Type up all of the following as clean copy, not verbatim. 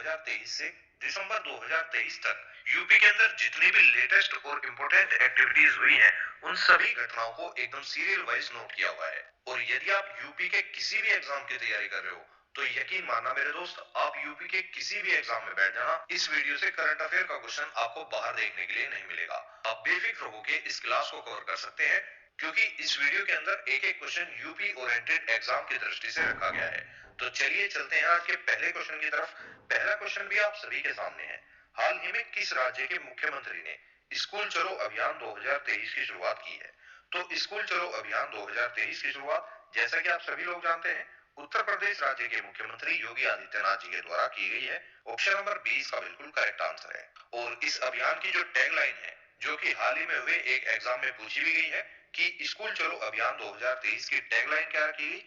2023 से दिसंबर 2023 तक यूपी के अंदर जितनी भी लेटेस्ट और इम्पोर्टेंट एक्टिविटीज हुई हैं, उन सभी घटनाओं को एकदम सीरियल वाइज नोट किया हुआ है। और यदि आप यूपी के किसी भी एग्जाम की तैयारी कर रहे हो तो यकीन मानना मेरे दोस्त, आप यूपी के किसी भी एग्जाम में बैठ जाना, इस वीडियो से करंट अफेयर का क्वेश्चन आपको बाहर देखने के लिए नहीं मिलेगा। आप बेफिक्र होकर इस क्लास को कवर कर सकते हैं, क्योंकि इस वीडियो के अंदर एक एक क्वेश्चन यूपी ओरिएंटेड एग्जाम की दृष्टि से रखा गया है। तो चलिए चलते हैं आज के पहले क्वेश्चन की तरफ। पहला क्वेश्चन भी आप सभी के सामने है। हाल ही में किस राज्य के मुख्यमंत्री ने स्कूल चलो अभियान 2023 की शुरुआत की है? तो स्कूल चलो अभियान 2023 की शुरुआत, जैसा कि आप सभी लोग जानते हैं, उत्तर प्रदेश राज्य के मुख्यमंत्री योगी आदित्यनाथ जी के द्वारा की गई है। ऑप्शन नंबर 20 का बिल्कुल करेक्ट आंसर है। और इस अभियान की जो टैगलाइन है, जो कि हाल ही में हुए एक एग्जाम में पूछी भी गई है कि स्कूल चलो अभियान 2023 की टैगलाइन क्या रखी गई,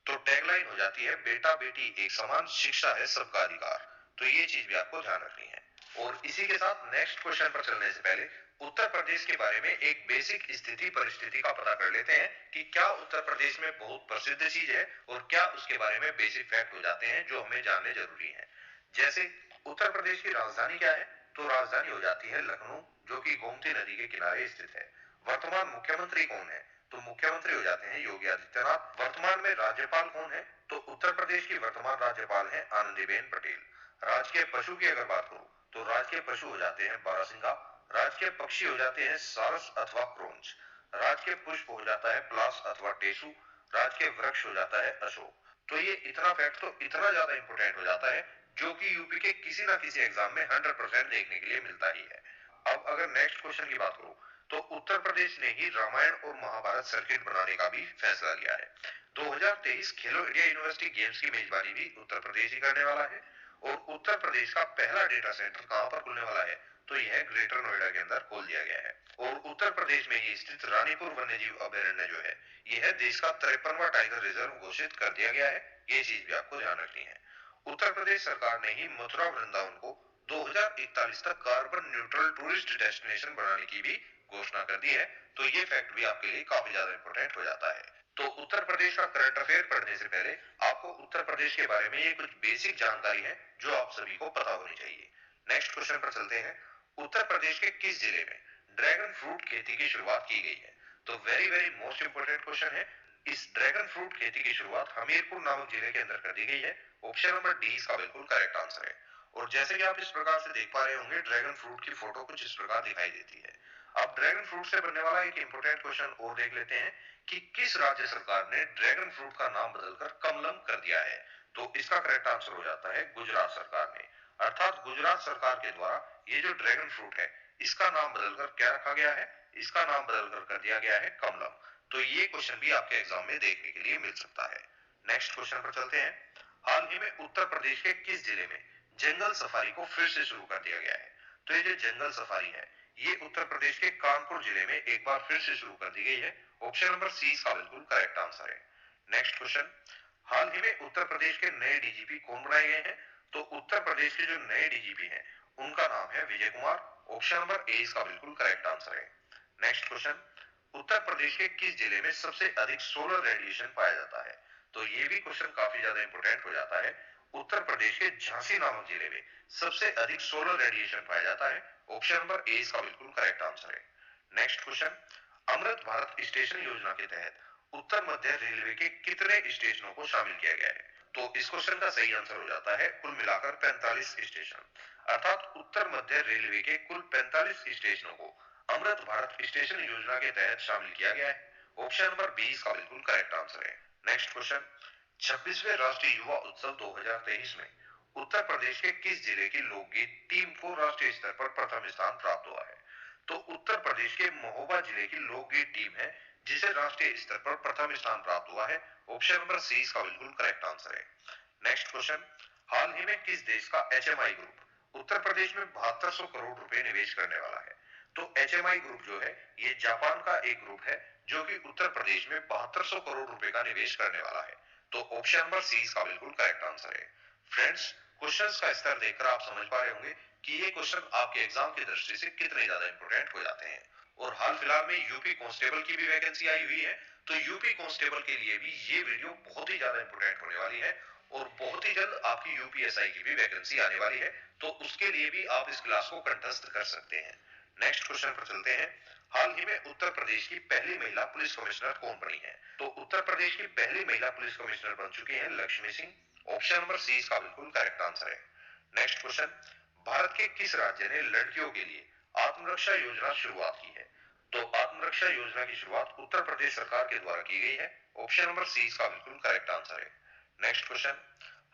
तो टैगलाइन हो जाती है बेटा बेटी एक समान, शिक्षा है सबका अधिकार। तो ये चीज भी आपको ध्यान रखनी है। और इसी के साथ नेक्स्ट क्वेश्चन पर चलने से पहले उत्तर प्रदेश के बारे में एक बेसिक स्थिति परिस्थिति का पता कर लेते हैं कि क्या उत्तर प्रदेश में बहुत प्रसिद्ध चीज है और क्या उसके बारे में बेसिक फैक्ट हो जाते हैं जो हमें जानने जरूरी है। जैसे उत्तर प्रदेश की राजधानी क्या है, तो राजधानी हो जाती है लखनऊ, जो कि गोमती नदी के किनारे स्थित है। वर्तमान मुख्यमंत्री कौन है, तो मुख्यमंत्री हो जाते हैं योगी आदित्यनाथ। वर्तमान में राज्यपाल कौन है, तो उत्तर प्रदेश की वर्तमान राज्यपाल है आनंदीबेन पटेल। राजकीय पशु की अगर बात करूं तो राजकीय पशु हो जाते हैं बारहसिंगा। राजकीय पक्षी हो जाते हैं सारस अथवा क्रोंच। राजकीय पुष्प हो जाता है पलाश अथवा टेसु। राजकीय वृक्ष हो जाता है अशोक। तो ये इतना फैक्ट तो इतना ज्यादा इंपोर्टेंट हो जाता है, जो कि यूपी के किसी ना किसी एग्जाम में 100% देखने के लिए मिलता ही है। अब अगर नेक्स्ट क्वेश्चन की बात करूं तो उत्तर प्रदेश ने ही रामायण और महाभारत सर्किट बनाने का भी फैसला लिया है। 2023 खेलो इंडिया यूनिवर्सिटी गेम्स की मेजबानी भी उत्तर प्रदेश ही करने वाला है। और उत्तर प्रदेश का पहला डेटा सेंटर कहां पर खुलने वाला है, तो यह ग्रेटर नोएडा के अंदर खोल दिया गया है। और उत्तर प्रदेश में ही स्थित रानीपुर वन्यजीव अभयारण्य जो है, यह देश का 53वां टाइगर रिजर्व घोषित कर दिया गया है। ये चीज भी आपको ध्यान रखनी है। उत्तर प्रदेश सरकार ने ही मथुरा वृंदावन को 2041 तक कार्बन न्यूट्रल टूरिस्ट डेस्टिनेशन बनाने की भी घोषणा कर दी है। तो ये फैक्ट भी आपके लिए काफी ज्यादा इंपोर्टेंट हो जाता है। तो उत्तर प्रदेश का करंट अफेयर पढ़ने से पहले आपको उत्तर प्रदेश के बारे में ये कुछ बेसिक जानकारी है जो आप सभी को पता होनी चाहिए। नेक्स्ट क्वेश्चन पर चलते हैं। उत्तर प्रदेश के किस जिले में ड्रैगन फ्रूट खेती की शुरुआत की गई है? तो very very most important question है। इस ड्रैगन फ्रूट खेती की शुरुआत हमीरपुर नामक जिले के अंदर कर दी गई है। ऑप्शन नंबर डी इसका बिल्कुल करेक्ट आंसर है। और जैसे कि आप इस प्रकार से देख पा रहे होंगे, ड्रैगन फ्रूट की फोटो कुछ इस प्रकार दिखाई देती है। अब ड्रैगन फ्रूट से बनने वाला एक इंपोर्टेंट क्वेश्चन और देख लेते हैं कि किस राज्य सरकार ने ड्रैगन फ्रूट का नाम बदलकर कमलम कर दिया है? तो इसका करेक्ट आंसर हो जाता है गुजरात सरकार ने। अर्थात गुजरात सरकार के द्वारा ये जो ड्रैगन फ्रूट है, इसका नाम बदलकर क्या रखा गया है? इसका नाम बदलकर कर दिया गया है कमलम। तो ये क्वेश्चन भी आपके एग्जाम में देखने के लिए मिल सकता है। नेक्स्ट क्वेश्चन पर चलते हैं। हाल ही में उत्तर प्रदेश के किस जिले में जंगल सफारी को फिर से शुरू कर दिया गया है? तो ये जो जंगल सफारी है, ये उत्तर प्रदेश के कानपुर जिले में एक बार फिर से शुरू कर दी गई है। ऑप्शन नंबर सी इसका बिल्कुल करेक्ट आंसर है। Next question. हाल ही में उत्तर प्रदेश के नए डीजीपी कौन बनाए गए हैं? तो उत्तर प्रदेश के जो नए डीजीपी हैं, उनका नाम है Vijay Kumar. Option number A इसका बिल्कुल करेक्ट आंसर है। Next question. उत्तर प्रदेश के किस जिले में सबसे अधिक सोलर रेडिएशन पाया जाता है? तो ये भी क्वेश्चन काफी ज्यादा इंपोर्टेंट हो जाता है। उत्तर प्रदेश के झांसी नामक जिले में सबसे अधिक सोलर रेडिएशन पाया जाता है। ऑप्शन नंबर ए इसका बिल्कुल करेक्ट आंसर है। Next question. Amrit Bharat station Yojana के तहत उत्तर मध्य रेलवे के कितने स्टेशनों को शामिल किया गया है? तो इस क्वेश्चन का सही आंसर हो जाता है कुल मिलाकर 45 स्टेशन। अर्थात उत्तर मध्य रेलवे के कुल 45 स्टेशनों को अमृत भारत स्टेशन योजना के तहत शामिल किया गया है। ऑप्शन नंबर 20 का बिल्कुल करेक्ट आंसर है। Next question. 26वें राष्ट्रीय युवा उत्सव 2023 में उत्तर प्रदेश के किस जिले की लोकगीत टीम को राष्ट्रीय स्तर पर प्रथम स्थान प्राप्त हुआ है? तो उत्तर प्रदेश के महोबा जिले की लोकगीत टीम है जिसे राष्ट्रीय स्तर पर प्रथम स्थान प्राप्त हुआ है। ऑप्शन नंबर सी इसका बिल्कुल करेक्ट आंसर है। Next question. हाल ही में किस देश का एचएमआई ग्रुप उत्तर प्रदेश में 7200 करोड़ रुपए निवेश करने वाला है? तो एचएमआई ग्रुप जो है, ये जापान का एक ग्रुप है जो कि उत्तर प्रदेश में 7200 करोड़ रुपए का निवेश करने वाला है। तो ऑप्शन नंबर सी इसका बिल्कुल करेक्ट आंसर है। फ्रेंड्स, क्वेश्चंस का स्तर देखकर आप समझ पा रहे होंगे कि ये क्वेश्चन आपके एग्जाम की दृष्टि से कितने ज्यादा इंपोर्टेंट हो जाते हैं। और हाल फिलहाल में यूपी कांस्टेबल की भी वैकेंसी आई हुई है, तो यूपी कांस्टेबल के लिए भी ये वीडियो बहुत ही ज्यादा इंपोर्टेंट होने वाली है। और बहुत ही जल्द आपकी यूपीएसआई की भी वैकेंसी आने वाली है, तो उसके लिए भी आप इस क्लास को कंठस्थ कर सकते हैं। नेक्स्ट क्वेश्चन पर चलते हैं। हाल ही में उत्तर प्रदेश की पहली महिला पुलिस कमिश्नर कौन बनी है? तो उत्तर प्रदेश की पहली महिला पुलिस कमिश्नर बन चुकी हैं Lakshmi Singh. Option number C इसका बिल्कुल करेक्ट आंसर है। नेक्स्ट क्वेश्चन, भारत के किस राज्य ने लड़कियों के लिए आत्मरक्षा योजना शुरुआत की है? तो आत्मरक्षा योजना की शुरुआत उत्तर प्रदेश सरकार के द्वारा की गई है। ऑप्शन नंबर सी इसका बिल्कुल करेक्ट आंसर है। नेक्स्ट क्वेश्चन,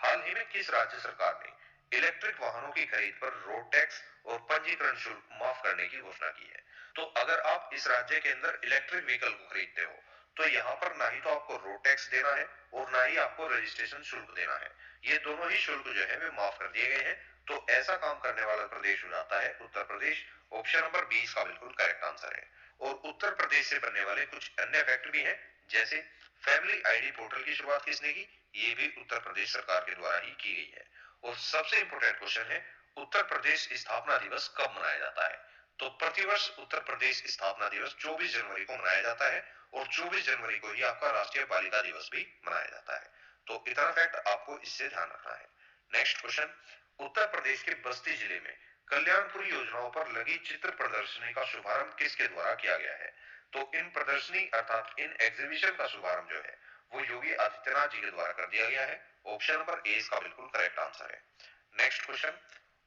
हाल ही में किस राज्य सरकार ने इलेक्ट्रिक वाहनों की खरीद पर रोड टैक्स और पंजीकरण शुल्क माफ करने की घोषणा की है? तो अगर आप इस राज्य के अंदर इलेक्ट्रिक व्हीकल को खरीदते हो तो यहाँ पर ना ही तो आपको रोड टैक्स देना है और ना ही आपको रजिस्ट्रेशन शुल्क देना है। ये दोनों ही शुल्क जो है वे माफ कर दिए गए हैं। तो ऐसा काम करने वाला प्रदेश हो जाता है उत्तर प्रदेश। ऑप्शन नंबर 20 का बिल्कुल करेक्ट आंसर है। और उत्तर प्रदेश से बनने वाले कुछ अन्य फैक्ट भी हैं, जैसे फैमिली आईडी पोर्टल की शुरुआत किसने की? ये भी उत्तर प्रदेश सरकार के द्वारा ही की गई है। और सबसे इंपोर्टेंट क्वेश्चन है, उत्तर प्रदेश स्थापना दिवस कब मनाया जाता है? तो प्रतिवर्ष उत्तर प्रदेश स्थापना दिवस 24 जनवरी को मनाया जाता है और 24 जनवरी को ही आपका राष्ट्रीय बालिका दिवस भी मनाया जाता है। तो इतना फैक्ट आपको इससे ध्यान रखना है। नेक्स्ट क्वेश्चन, उत्तर प्रदेश के बस्ती जिले में कल्याणपुरी योजनाओं पर लगी चित्र प्रदर्शनी का शुभारंभ किसके द्वारा किया गया है? तो इन प्रदर्शनी अर्थात इन एग्जीबिशन का शुभारंभ जो है वो योगी आदित्यनाथ जी के द्वारा कर दिया गया है। ऑप्शन नंबर ए इसका बिल्कुल करेक्ट आंसर है। नेक्स्ट क्वेश्चन,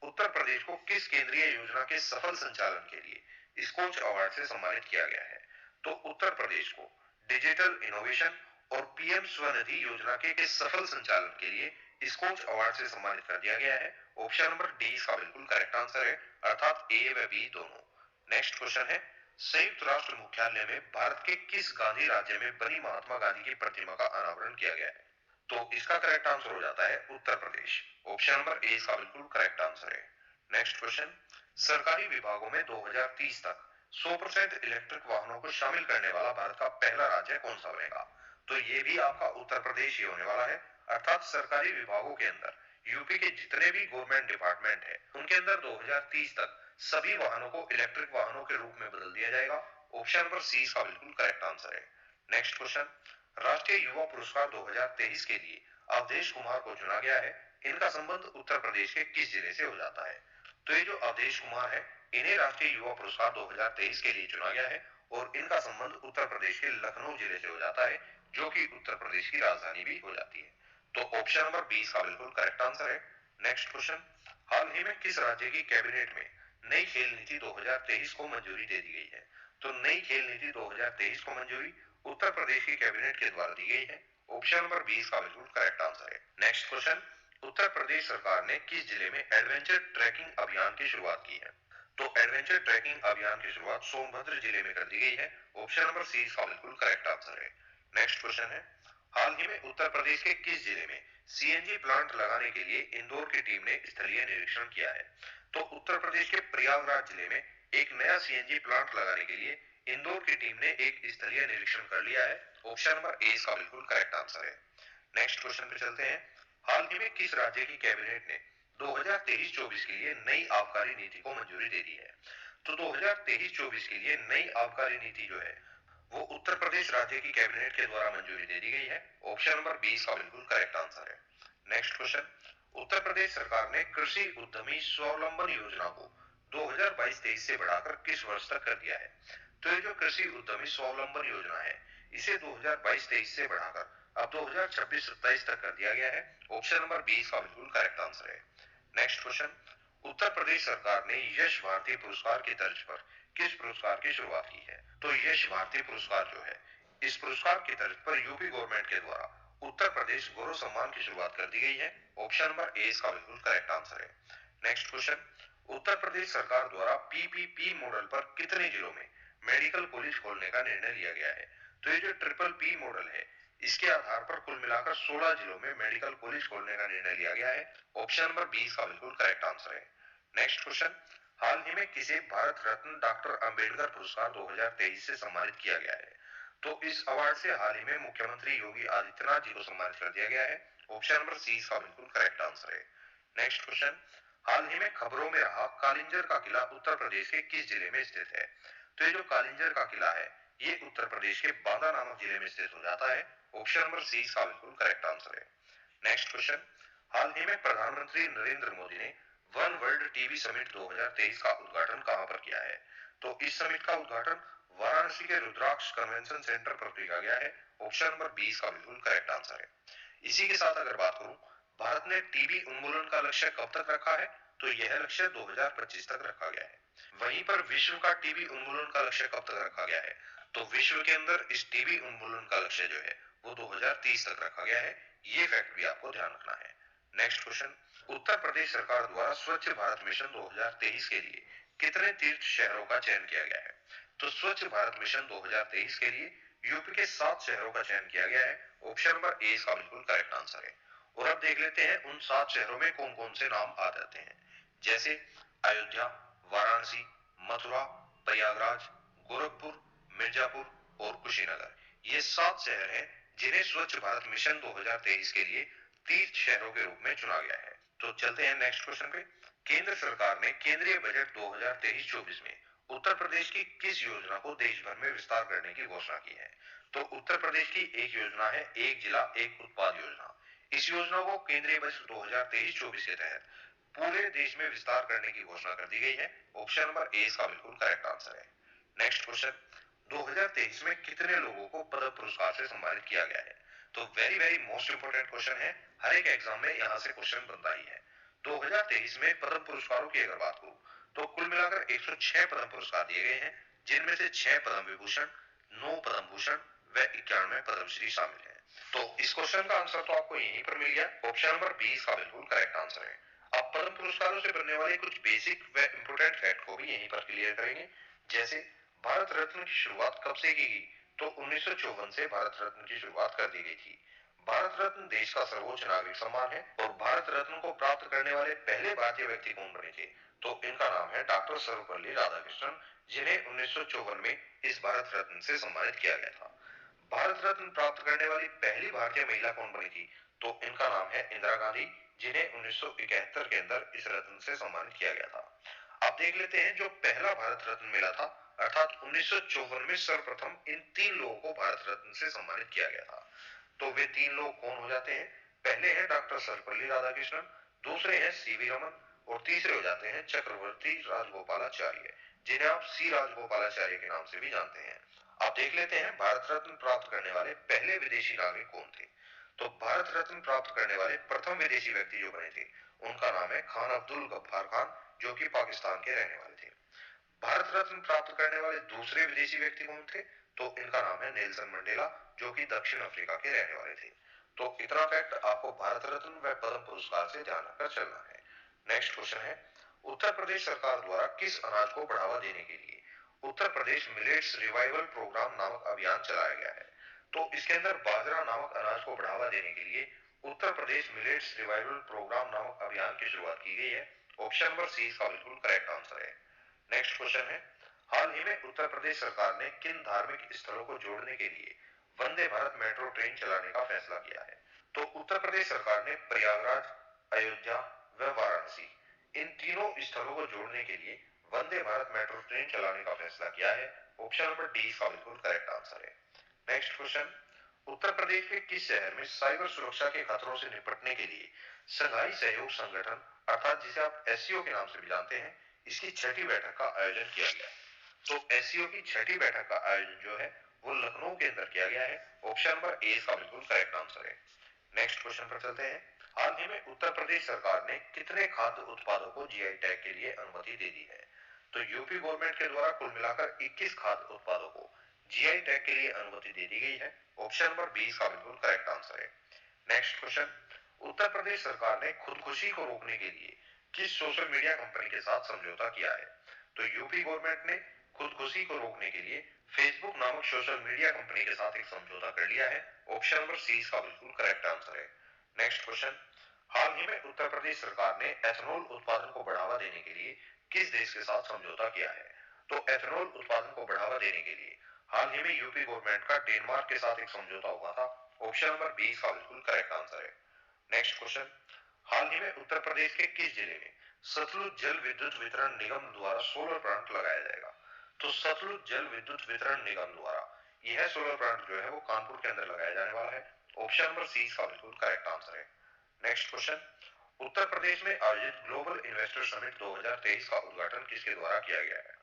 उत्तर प्रदेश को किस केंद्रीय योजना के सफल संचालन के लिए स्कोच अवार्ड से सम्मानित किया गया है? तो उत्तर प्रदेश को डिजिटल इनोवेशन और पीएम स्वनिधि योजना के सफल संचालन के लिए स्कोच अवार्ड से सम्मानित कर दिया गया है। ऑप्शन नंबर डी इसका बिल्कुल करेक्ट आंसर है, अर्थात ए व बी दोनों। नेक्स्ट क्वेश्चन है, संयुक्त राष्ट्र मुख्यालय में भारत के किस गांधी राज्य में बनी महात्मा गांधी की प्रतिमा का अनावरण किया गया है? तो इसका करेक्ट आंसर हो जाता है Uttar Pradesh. Option number A इसका बिल्कुल करेक्ट आंसर है। नेक्स्ट क्वेश्चन, सरकारी विभागों में 2030 तक 100% इलेक्ट्रिक वाहनों को शामिल करने वाला भारत का पहला राज्य कौन सा बनेगा? तो ये भी आपका उत्तर प्रदेश ही होने वाला है। अर्थात सरकारी विभागों के अंदर यूपी के जितने भी गवर्नमेंट डिपार्टमेंट है उनके अंदर 2030 तक सभी वाहनों को इलेक्ट्रिक वाहनों के रूप में बदल दिया जाएगा। ऑप्शन नंबर सी इसका बिल्कुल करेक्ट आंसर है। नेक्स्ट क्वेश्चन, राष्ट्रीय युवा पुरस्कार 2023 के लिए अवधेश कुमार को चुना गया है। इनका संबंध उत्तर प्रदेश के किस जिले से हो जाता है? तो ये जो अवधेश कुमार है इन्हें राष्ट्रीय युवा पुरस्कार 2023 के लिए चुना गया है और इनका संबंध उत्तर प्रदेश के लखनऊ जिले से हो जाता है, जो कि उत्तर प्रदेश की राजधानी भी हो जाती है। तो ऑप्शन नंबर 20 का बिल्कुल करेक्ट आंसर है। नेक्स्ट क्वेश्चन, हाल ही में किस राज्य की कैबिनेट में नई खेल नीति 2023 को मंजूरी दे दी गई है? तो नई खेल नीति 2023 को मंजूरी उत्तर प्रदेश की कैबिनेट के द्वारा दी गई है। ऑप्शन नंबर 20 का बिल्कुल करेक्ट आंसर है। नेक्स्ट क्वेश्चन, उत्तर प्रदेश सरकार ने किस जिले में एडवेंचर ट्रैकिंग अभियान की शुरुआत की है? तो एडवेंचर ट्रैकिंग अभियान की शुरुआत सोनभद्र जिले में कर दी गई है। ऑप्शन नंबर सी इसका बिल्कुल करेक्ट आंसर है। नेक्स्ट क्वेश्चन है, हाल ही में उत्तर प्रदेश के किस जिले में सीएनजी प्लांट लगाने के लिए इंदौर की टीम ने स्थलीय निरीक्षण किया है? तो उत्तर प्रदेश के प्रयागराज जिले में एक नया सीएनजी प्लांट लगाने के लिए इंदौर की टीम ने एक स्थलीय निरीक्षण कर लिया है। ऑप्शन नंबर ए इसका बिल्कुल करेक्ट आंसर है। नेक्स्ट क्वेश्चन पे चलते हैं, हाल ही में किस राज्य की कैबिनेट ने 2023-24 के लिए नई आबकारी नीति को मंजूरी दे दी है? तो 2023-24 के लिए नई आबकारी नीति जो है वो उत्तर प्रदेश राज्य की कैबिनेट के द्वारा मंजूरी दे दी गई है। ऑप्शन नंबर 20 का बिल्कुल करेक्ट आंसर है। नेक्स्ट क्वेश्चन, उत्तर प्रदेश सरकार ने कृषि उद्यमी स्वावलंबन योजना को 2022-23 से बढ़ाकर किस वर्ष तक कर दिया है? तो ये जो कृषि उद्यमी स्वावलंबन योजना है इसे 2022-23 से बढ़ाकर अब 2026-27 तक कर दिया गया है। ऑप्शन नंबर 20 का बिल्कुल करेक्ट आंसर है। नेक्स्ट क्वेश्चन, उत्तर प्रदेश सरकार ने यश भारती पुरस्कार की तर्ज पर किस पुरस्कार की शुरुआत की है? तो यश भारती पुरस्कार जो है इस पुरस्कार की तर्ज पर यूपी गवर्नमेंट के द्वारा उत्तर प्रदेश गौरव सम्मान की शुरुआत कर दी गई है। ऑप्शन नंबर ए इसका बिल्कुल करेक्ट आंसर है। नेक्स्ट क्वेश्चन, उत्तर प्रदेश सरकार द्वारा पीपीपी मॉडल पर कितने जिलों में मेडिकल कॉलेज खोलने का निर्णय लिया गया है? तो ये जो ट्रिपल पी मॉडल है इसके आधार पर कुल मिलाकर 16 जिलों में मेडिकल कॉलेज खोलने का निर्णय लिया गया है। ऑप्शन नंबर 20 का बिल्कुल करेक्ट आंसर है। नेक्स्ट क्वेश्चन, हाल ही में किसे भारत रत्न डॉक्टर अंबेडकर पुरस्कार 2023 से सम्मानित किया गया है? तो इस अवार्ड से हाल ही में मुख्यमंत्री योगी आदित्यनाथ जी को सम्मानित कर दिया गया है। ऑप्शन नंबर सी इसका बिल्कुल करेक्ट आंसर है। नेक्स्ट क्वेश्चन, हाल ही में खबरों में रहा कालिंजर का किला उत्तर प्रदेश के किस जिले में स्थित है? तो ये जो कालिंजर का किला है ये उत्तर प्रदेश के बांदा नामक जिले में स्थित हो जाता है। ऑप्शन नंबर सी इसका बिल्कुल करेक्ट आंसर है। नेक्स्ट क्वेश्चन, हाल ही में प्रधानमंत्री नरेंद्र मोदी ने वन वर्ल्ड टीबी समिट 2023 का उद्घाटन कहां पर किया है? तो इस समिट का उद्घाटन वाराणसी के रुद्राक्ष कन्वेंशन सेंटर पर किया गया है। ऑप्शन नंबर 20 का बिल्कुल करेक्ट आंसर है। इसी के साथ अगर बात करूं, भारत ने टीबी उन्मूलन का लक्ष्य कब तक रखा है? तो यह लक्ष्य 2025 तक रखा गया है। वहीं पर विश्व का टीबी उन्मूलन का लक्ष्य कब तक रखा गया है? तो विश्व के अंदर इस टीबी उन्मूलन का लक्ष्य जो है वो 2030 तक रखा गया है। ये फैक्ट भी आपको ध्यान रखना है। नेक्स्ट क्वेश्चन, उत्तर प्रदेश सरकार द्वारा स्वच्छ भारत मिशन 2023 के लिए कितने तीर्थ शहरों का चयन किया गया है? तो स्वच्छ भारत मिशन 2023 के लिए यूपी के 7 शहरों का चयन किया गया है। ऑप्शन नंबर ए इसका बिल्कुल करेक्ट आंसर है। और अब देख लेते हैं उन 7 शहरों में कौन कौन से नाम आ जाते हैं, जैसे अयोध्या, वाराणसी, मथुरा, प्रयागराज, गोरखपुर, मिर्जापुर और कुशीनगर। ये 7 शहर हैं जिन्हें स्वच्छ भारत मिशन 2023 के लिए तीर्थ शहरों के रूप में चुना गया है। तो चलते हैं नेक्स्ट क्वेश्चन पे। केंद्र सरकार ने केंद्रीय बजट 2023-24 में उत्तर प्रदेश की किस योजना को देश भर में विस्तार करने की घोषणा की है? तो उत्तर प्रदेश की एक योजना है एक जिला एक उत्पाद योजना। इस योजना को केंद्रीय बजट 2023-24 के तहत पूरे देश में विस्तार करने की घोषणा कर दी गई है। ऑप्शन नंबर ए इसका बिल्कुल करेक्ट आंसर है। नेक्स्ट क्वेश्चन, 2023 में कितने लोगों को पद्म पुरस्कार से सम्मानित किया गया है? तो very very most important question है, हर एक एग्जाम में यहां से क्वेश्चन बनता ही है। 2023 में पद्म पुरस्कारों की अगर बात करूं तो कुल मिलाकर 106 पद्म पुरस्कार दिए गए हैं, जिनमें से 6 पद्म विभूषण, 9 पद्म भूषण व 91 पद्मश्री शामिल है। तो इस क्वेश्चन का आंसर तो आपको यहीं पर मिल गया। ऑप्शन नंबर 20 का बिल्कुल करेक्ट आंसर है। अब पद्म पुरस्कारों से बनने वाले कुछ बेसिक व इंपोर्टेंट फैक्ट को भी यहीं पर क्लियर करेंगे। जैसे भारत रत्न की शुरुआत कब से की गई? तो 1954 से भारत रत्न की शुरुआत कर दी गई थी। भारत रत्न देश का सर्वोच्च नागरिक सम्मान है और भारत रत्न को प्राप्त करने वाले पहले भारतीय व्यक्ति कौन बने थे? तो इनका नाम है डॉक्टर सर्वपल्ली राधाकृष्णन, जिन्हें 1954 में इस भारत रत्न से सम्मानित किया गया था। भारत रत्न प्राप्त करने वाली पहली भारतीय महिला कौन बनी थी? तो इनका नाम है इंदिरा गांधी, जिन्हें 1971 के अंदर इस रत्न से सम्मानित किया गया था। आप देख लेते हैं जो पहला भारत रत्न मिला था, अर्थात 1954 में सर्वप्रथम इन 3 लोगों को भारत रत्न से सम्मानित किया गया था। तो वे 3 लोग कौन हो जाते हैं? पहले हैं डॉक्टर सर्वपल्ली राधाकृष्णन, दूसरे हैं सीवी रमन और तीसरे हो जाते हैं चक्रवर्ती राजगोपालाचार्य, जिन्हें आप सी राजगोपालाचार्य के नाम से भी जानते हैं। आप देख लेते हैं भारत रत्न प्राप्त करने वाले पहले विदेशी नागरिक कौन थे? तो भारत रत्न प्राप्त करने वाले प्रथम विदेशी व्यक्ति जो बने थे उनका नाम है खान अब्दुल गफ्फार खान, जो कि पाकिस्तान के रहने वाले थे। भारत रत्न प्राप्त करने वाले दूसरे विदेशी व्यक्ति कौन थे? तो इनका नाम है नेल्सन मंडेला, जो कि दक्षिण अफ्रीका के रहने वाले थे। तो इतना फैक्ट आपको भारत रत्न व पद्म पुरस्कार से ध्यान रखकर चलना है। नेक्स्ट क्वेश्चन है, उत्तर प्रदेश सरकार द्वारा किस अनाज को बढ़ावा देने के लिए Uttar Pradesh millets revival programme नामक अभियान चलाया गया है? तो इसके अंदर बाजरा नामक अनाज को बढ़ावा देने के लिए Uttar Pradesh millets revival programme नामक अभियान की शुरुआत की गई है। ऑप्शन नंबर सी इसका बिल्कुल करेक्ट आंसर है। नेक्स्ट क्वेश्चन है, हाल ही में उत्तर प्रदेश सरकार ने किन धार्मिक स्थलों को जोड़ने के लिए वंदे भारत मेट्रो ट्रेन चलाने का फैसला किया है? तो उत्तर प्रदेश सरकार ने प्रयागराज, अयोध्या व वाराणसी इन तीनों स्थलों को जोड़ने के लिए वंदे भारत मेट्रो ट्रेन चलाने का फैसला किया है। ऑप्शन नंबर डी इसका बिल्कुल करेक्ट आंसर है। नेक्स्ट क्वेश्चन, उत्तर प्रदेश के किस शहर में साइबर सुरक्षा के खतरों से निपटने के लिए संघाई सहयोग संगठन, अर्थात जिसे आप एससीओ के नाम से भी जानते हैं, इसकी 6ठी बैठक का आयोजन किया गया? तो एससीओ की 6ठी बैठक का आयोजन जो है वो लखनऊ के अंदर किया गया है। ऑप्शन नंबर ए इसका बिल्कुल करेक्ट आंसर है। नेक्स्ट क्वेश्चन पर चलते हैं। हाल ही में उत्तर प्रदेश सरकार ने कितने खाद्य उत्पादों को जीआई टैग के लिए अनुमति दे दी है? तो यूपी गवर्नमेंट के द्वारा कुल मिलाकर 21 खाद्य उत्पादों को जीआई टैग के लिए अनुमति दे दी गई है। ऑप्शन नंबर 20 का बिल्कुल करेक्ट आंसर है। नेक्स्ट क्वेश्चन, उत्तर प्रदेश सरकार ने खुदकुशी को रोकने के लिए किस सोशल मीडिया कंपनी के साथ समझौता किया है? तो यूपी गवर्नमेंट ने खुदकुशी को रोकने के लिए फेसबुक नामक सोशल मीडिया कंपनी के साथ एक समझौता कर लिया है। ऑप्शन नंबर सी इसका बिल्कुल करेक्ट आंसर है। नेक्स्ट क्वेश्चन, हाल ही में उत्तर प्रदेश सरकार ने एथेनॉल उत्पादन को बढ़ावा देने के लिए किस देश के साथ समझौता किया है? तो एथेनॉल उत्पादन को बढ़ावा देने के लिए हाल ही में यूपी गवर्नमेंट का डेनमार्क के साथ एक समझौता हुआ था। ऑप्शन नंबर 20 का बिल्कुल करेक्ट आंसर है। नेक्स्ट क्वेश्चन, हाल ही में उत्तर प्रदेश के किस जिले में सतलुज जल विद्युत वितरण निगम द्वारा सोलर प्लांट लगाया जाएगा? तो सतलुज जल विद्युत वितरण निगम द्वारा यह सोलर प्लांट जो है वो कानपुर के अंदर लगाया जाने वाला है। ऑप्शन नंबर सी इसका बिल्कुल करेक्ट आंसर है। नेक्स्ट क्वेश्चन, उत्तर प्रदेश में आयोजित ग्लोबल इन्वेस्टर समिट 2023 का उद्घाटन किसके द्वारा किया गया है?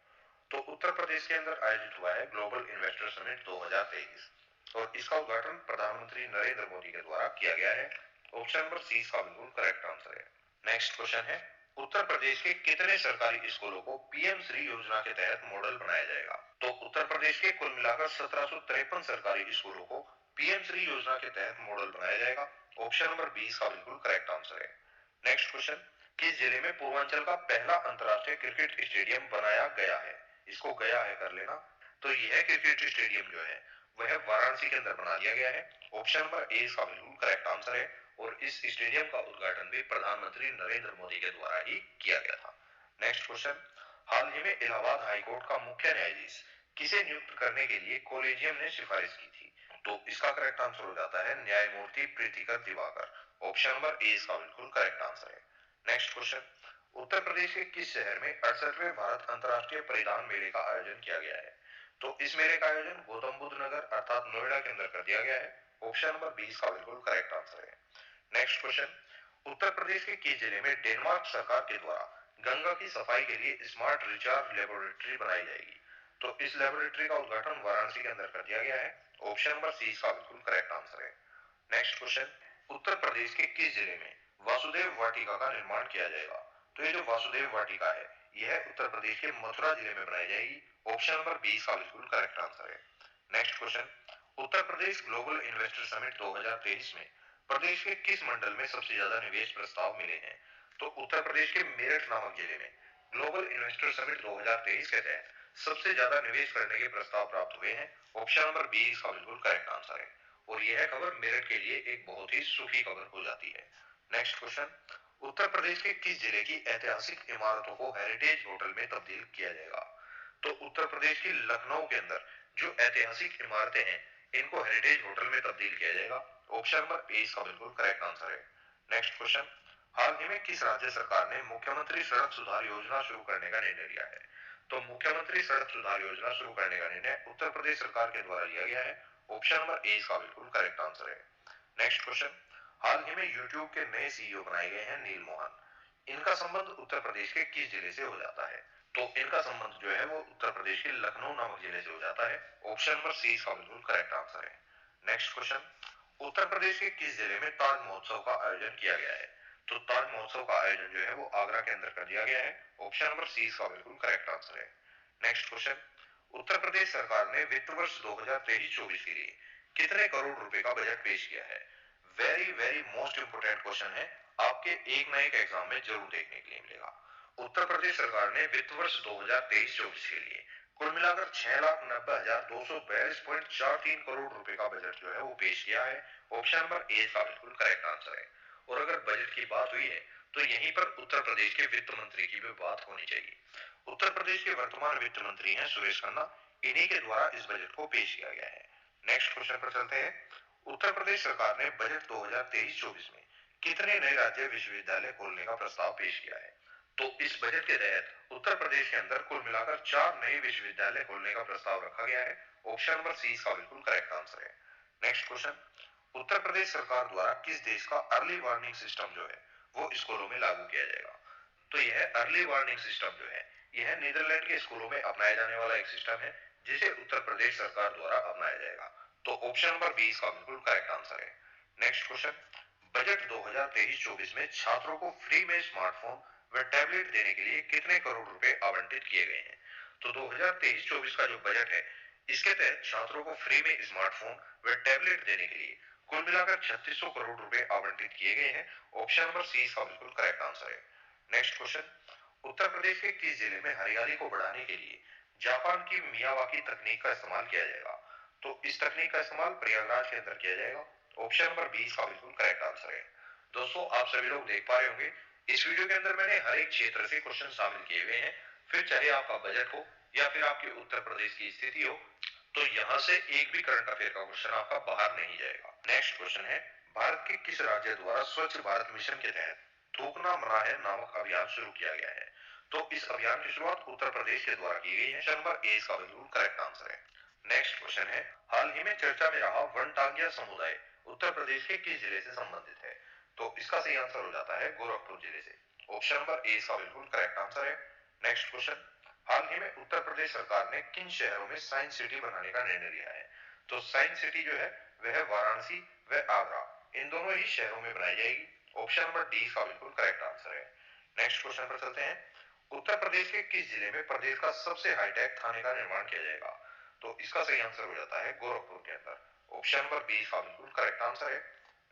तो उत्तर प्रदेश के अंदर आयोजित हुआ है ग्लोबल इन्वेस्टर समिट 2023 और इसका उद्घाटन प्रधानमंत्री नरेंद्र मोदी के द्वारा किया गया है। ऑप्शन नंबर सी इसका बिल्कुल करेक्ट आंसर है। नेक्स्ट क्वेश्चन है, उत्तर प्रदेश के कितने सरकारी स्कूलों को पीएम श्री योजना के तहत मॉडल बनाया जाएगा? तो उत्तर प्रदेश के कुल मिलाकर 1753 सरकारी स्कूलों को पीएम श्री योजना के तहत मॉडल बनाया जाएगा। ऑप्शन नंबर बी इसका बिल्कुल करेक्ट आंसर है। नेक्स्ट क्वेश्चन, किस जिले में पूर्वांचल का पहला अंतरराष्ट्रीय क्रिकेट स्टेडियम बनाया गया है? इसको गया है कर लेना। तो यह क्रिकेट स्टेडियम जो है वह वाराणसी के अंदर बना दिया गया है। ऑप्शन नंबर ए इसका बिल्कुल करेक्ट आंसर है और इस स्टेडियम का उद्घाटन भी प्रधानमंत्री नरेंद्र मोदी के द्वारा ही किया गया था। नेक्स्ट क्वेश्चन, हाल ही में इलाहाबाद हाईकोर्ट का मुख्य न्यायाधीश किसे नियुक्त करने के लिए कॉलेजियम ने सिफारिश की थी? तो इसका करेक्ट आंसर हो जाता है न्यायमूर्ति प्रीतिकर दिवाकर। ऑप्शन नंबर ए इसका बिल्कुल करेक्ट आंसर है। नेक्स्ट क्वेश्चन, उत्तर प्रदेश के किस शहर में 68वें भारत अंतरराष्ट्रीय परिधान मेले का आयोजन किया गया है? तो इस मेले का आयोजन गौतम बुद्ध नगर अर्थात नोएडा के अंदर कर दिया गया है। ऑप्शन नंबर बी इसका बिल्कुल करेक्ट आंसर है। नेक्स्ट क्वेश्चन, उत्तर प्रदेश के किस जिले में डेनमार्क सरकार के द्वारा गंगा की सफाई के लिए स्मार्ट रिचार्ज लेबोरेटरी बनाई जाएगी? तो इस लेबोरेटरी का उद्घाटन वाराणसी के अंदर कर दिया गया है। ऑप्शन नंबर सी इसका बिल्कुल करेक्ट आंसर है। नेक्स्ट क्वेश्चन, उत्तर प्रदेश के किस जिले में वासुदेव वाटिका का निर्माण किया जाएगा? तो ये जो वासुदेव वाटिका है यह उत्तर प्रदेश के मथुरा जिले में बनाई जाएगी। ऑप्शन नंबर बी इसका बिल्कुल करेक्ट आंसर है। नेक्स्ट क्वेश्चन, उत्तर प्रदेश ग्लोबल इन्वेस्टर समिट 2023 में प्रदेश के किस मंडल में सबसे ज्यादा निवेश प्रस्ताव मिले हैं? तो उत्तर प्रदेश के मेरठ नामक जिले में ग्लोबल इन्वेस्टर समिट 2023 के तहत सबसे ज्यादा निवेश करने के प्रस्ताव प्राप्त हुए हैं। ऑप्शन नंबर बी इसका बिल्कुल करेक्ट आंसर है और यह खबर मेरठ के लिए एक बहुत ही सुखी खबर हो जाती है। नेक्स्ट क्वेश्चन, उत्तर प्रदेश के किस जिले की ऐतिहासिक इमारतों को हेरिटेज होटल में तब्दील किया जाएगा? तो उत्तर प्रदेश की लखनऊ के अंदर जो ऐतिहासिक इमारतें हैं इनको हेरिटेज होटल में तब्दील किया जाएगा। ऑप्शन नंबर ए इसका बिल्कुल करेक्ट आंसर है। नेक्स्ट क्वेश्चन, हाल ही में किस राज्य सरकार ने मुख्यमंत्री सड़क सुधार योजना शुरू करने का निर्णय लिया है? तो मुख्यमंत्री सड़क सुधार योजना शुरू करने का निर्णय उत्तर प्रदेश सरकार के द्वारा लिया गया है। ऑप्शन नंबर ए इसका बिल्कुल करेक्ट आंसर है। नेक्स्ट क्वेश्चन, हाल ही में यूट्यूब के नए सीईओ बनाए गए हैं नील मोहन। इनका संबंध उत्तर प्रदेश के किस जिले से हो जाता है? तो इनका संबंध जो है वो उत्तर प्रदेश के लखनऊ नामक जिले से हो जाता है। ऑप्शन नंबर सी इसका बिल्कुल करेक्ट आंसर है। नेक्स्ट क्वेश्चन, उत्तर प्रदेश के किस जिले में ताज महोत्सव का आयोजन किया गया है? तो ताज महोत्सव का आयोजन जो है वो आगरा के अंदर कर दिया गया है। ऑप्शन नंबर सी इसका बिल्कुल करेक्ट आंसर है। नेक्स्ट क्वेश्चन, उत्तर प्रदेश सरकार ने वित्त वर्ष 2023-24 के लिए कितने करोड़ रुपए का बजट पेश किया है? Very very most important question है, आपके एक ना एक एग्जाम में जरूर देखने के लिए मिलेगा। उत्तर प्रदेश सरकार ने वित्त वर्ष 2023-24 के लिए कुल मिलाकर 6,90,242.43 करोड़ रुपए का बजट जो है वो पेश किया है। ऑप्शन नंबर ए का बिल्कुल करेक्ट आंसर है और अगर बजट की बात हुई है तो यहीं पर उत्तर प्रदेश के वित्त मंत्री की भी बात होनी चाहिए। उत्तर प्रदेश के वर्तमान वित्त मंत्री हैं सुरेश खन्ना, इन्हीं के द्वारा इस बजट को पेश किया गया है। नेक्स्ट क्वेश्चन पर चलते हैं, उत्तर प्रदेश सरकार ने बजट 2023-24 में कितने नए राज्य विश्वविद्यालय खोलने का प्रस्ताव पेश किया है? तो इस बजट के तहत उत्तर प्रदेश के अंदर कुल मिलाकर 4 नए विश्वविद्यालय खोलने का प्रस्ताव रखा गया है। ऑप्शन नंबर सी इसका बिल्कुल करेक्ट आंसर है। नेक्स्ट क्वेश्चन, उत्तर प्रदेश सरकार द्वारा किस देश का अर्ली वार्निंग सिस्टम जो है वो स्कूलों में लागू किया जाएगा? तो यह अर्ली वार्निंग सिस्टम जो है यह नीदरलैंड के स्कूलों में अपनाया जाने वाला एक सिस्टम है जिसे उत्तर प्रदेश सरकार द्वारा अपनाया जाएगा। तो ऑप्शन नंबर बी इसका बिल्कुल करेक्ट आंसर है। नेक्स्ट क्वेश्चन, बजट 2023-24 में छात्रों को फ्री में स्मार्टफोन व टैबलेट देने के लिए कितने करोड़ रुपए आवंटित किए गए हैं? तो 2023-24 का जो बजट है इसके तहत छात्रों को फ्री में स्मार्टफोन व टैबलेट देने के लिए कुल मिलाकर 3600 करोड़ रुपए आवंटित किए गए हैं। ऑप्शन नंबर सी इसका बिल्कुल करेक्ट आंसर है। नेक्स्ट क्वेश्चन, उत्तर प्रदेश के किस जिले में हरियाली को बढ़ाने के लिए जापान की मियावाकी तकनीक का इस्तेमाल किया जाएगा? तो इस तकनीक का इस्तेमाल प्रयागराज के अंदर किया जाएगा। ऑप्शन नंबर 20 का बिल्कुल करेक्ट आंसर है। दोस्तों आप सभी लोग देख पा रहे होंगे इस वीडियो के अंदर मैंने हर एक क्षेत्र से क्वेश्चन शामिल किए हुए हैं, फिर चाहे आपका बजट हो या फिर आपके उत्तर प्रदेश की स्थिति हो, तो यहाँ से एक भी करंट अफेयर का क्वेश्चन आपका बाहर नहीं जाएगा। नेक्स्ट क्वेश्चन है, भारत के किस राज्य द्वारा स्वच्छ भारत मिशन के तहत थूकना मना है नामक अभियान शुरू किया गया है? तो इस अभियान की शुरुआत उत्तर प्रदेश के द्वारा की गई है। नंबर ए का बिल्कुल करेक्ट आंसर है। नेक्स्ट क्वेश्चन है, हाल ही में चर्चा में रहा वनटांगिया समुदाय उत्तर प्रदेश के किस जिले से संबंधित है? तो इसका सही आंसर हो जाता है गोरखपुर जिले से। ऑप्शन नंबर ए इसका बिल्कुल करेक्ट आंसर है। नेक्स्ट क्वेश्चन, हाल ही में उत्तर प्रदेश सरकार ने किन शहरों में साइंस सिटी बनाने का निर्णय लिया है? तो साइंस सिटी जो है वह वाराणसी व आगरा इन दोनों ही शहरों में बनाई जाएगी। ऑप्शन नंबर डी इसका बिल्कुल करेक्ट आंसर है। नेक्स्ट क्वेश्चन पर चलते हैं, उत्तर प्रदेश के किस जिले में प्रदेश का सबसे हाईटेक थाने का निर्माण किया जाएगा? तो इसका सही आंसर हो जाता है गोरखपुर के अंदर। ऑप्शन नंबर बी इसका बिल्कुल करेक्ट आंसर है।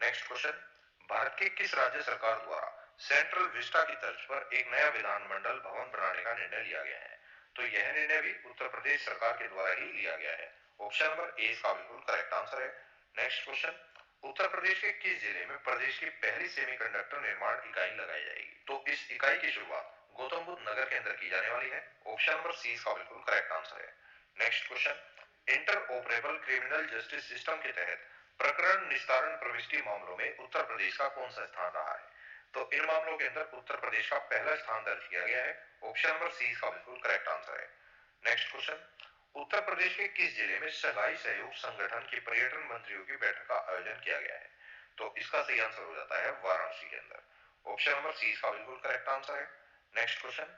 नेक्स्ट क्वेश्चन, भारत के किस राज्य सरकार द्वारा सेंट्रल विस्टा की तर्ज पर एक नया विधानमंडल भवन बनाने का निर्णय लिया गया है? तो यह निर्णय भी उत्तर प्रदेश सरकार के द्वारा ही लिया गया है। ऑप्शन नंबर ए इसका बिल्कुल करेक्ट आंसर है। नेक्स्ट क्वेश्चन, उत्तर प्रदेश के किस जिले में प्रदेश की पहली सेमीकंडक्टर निर्माण इकाई लगाई जाएगी? तो इस इकाई की शुरुआत गौतम बुद्ध नगर के अंदर की जाने वाली है। ऑप्शन नंबर सी इसका बिल्कुल करेक्ट आंसर है। Next question, inter operable criminal justice system के तहत प्रकरण निस्तारण प्रविष्टि मामलों में उत्तर प्रदेश का कौन सा स्थान रहा है? तो इन मामलों के अंदर उत्तर प्रदेश का पहला स्थान दर्ज किया गया है। ऑप्शन नंबर सी इसका बिल्कुल करेक्ट आंसर है। नेक्स्ट क्वेश्चन, उत्तर प्रदेश के किस जिले में शंघाई सहयोग संगठन के पर्यटन मंत्रियों की बैठक का आयोजन किया गया है? तो इसका सही आंसर हो जाता है वाराणसी के अंदर। ऑप्शन नंबर सी इसका बिल्कुल करेक्ट आंसर है। नेक्स्ट क्वेश्चन,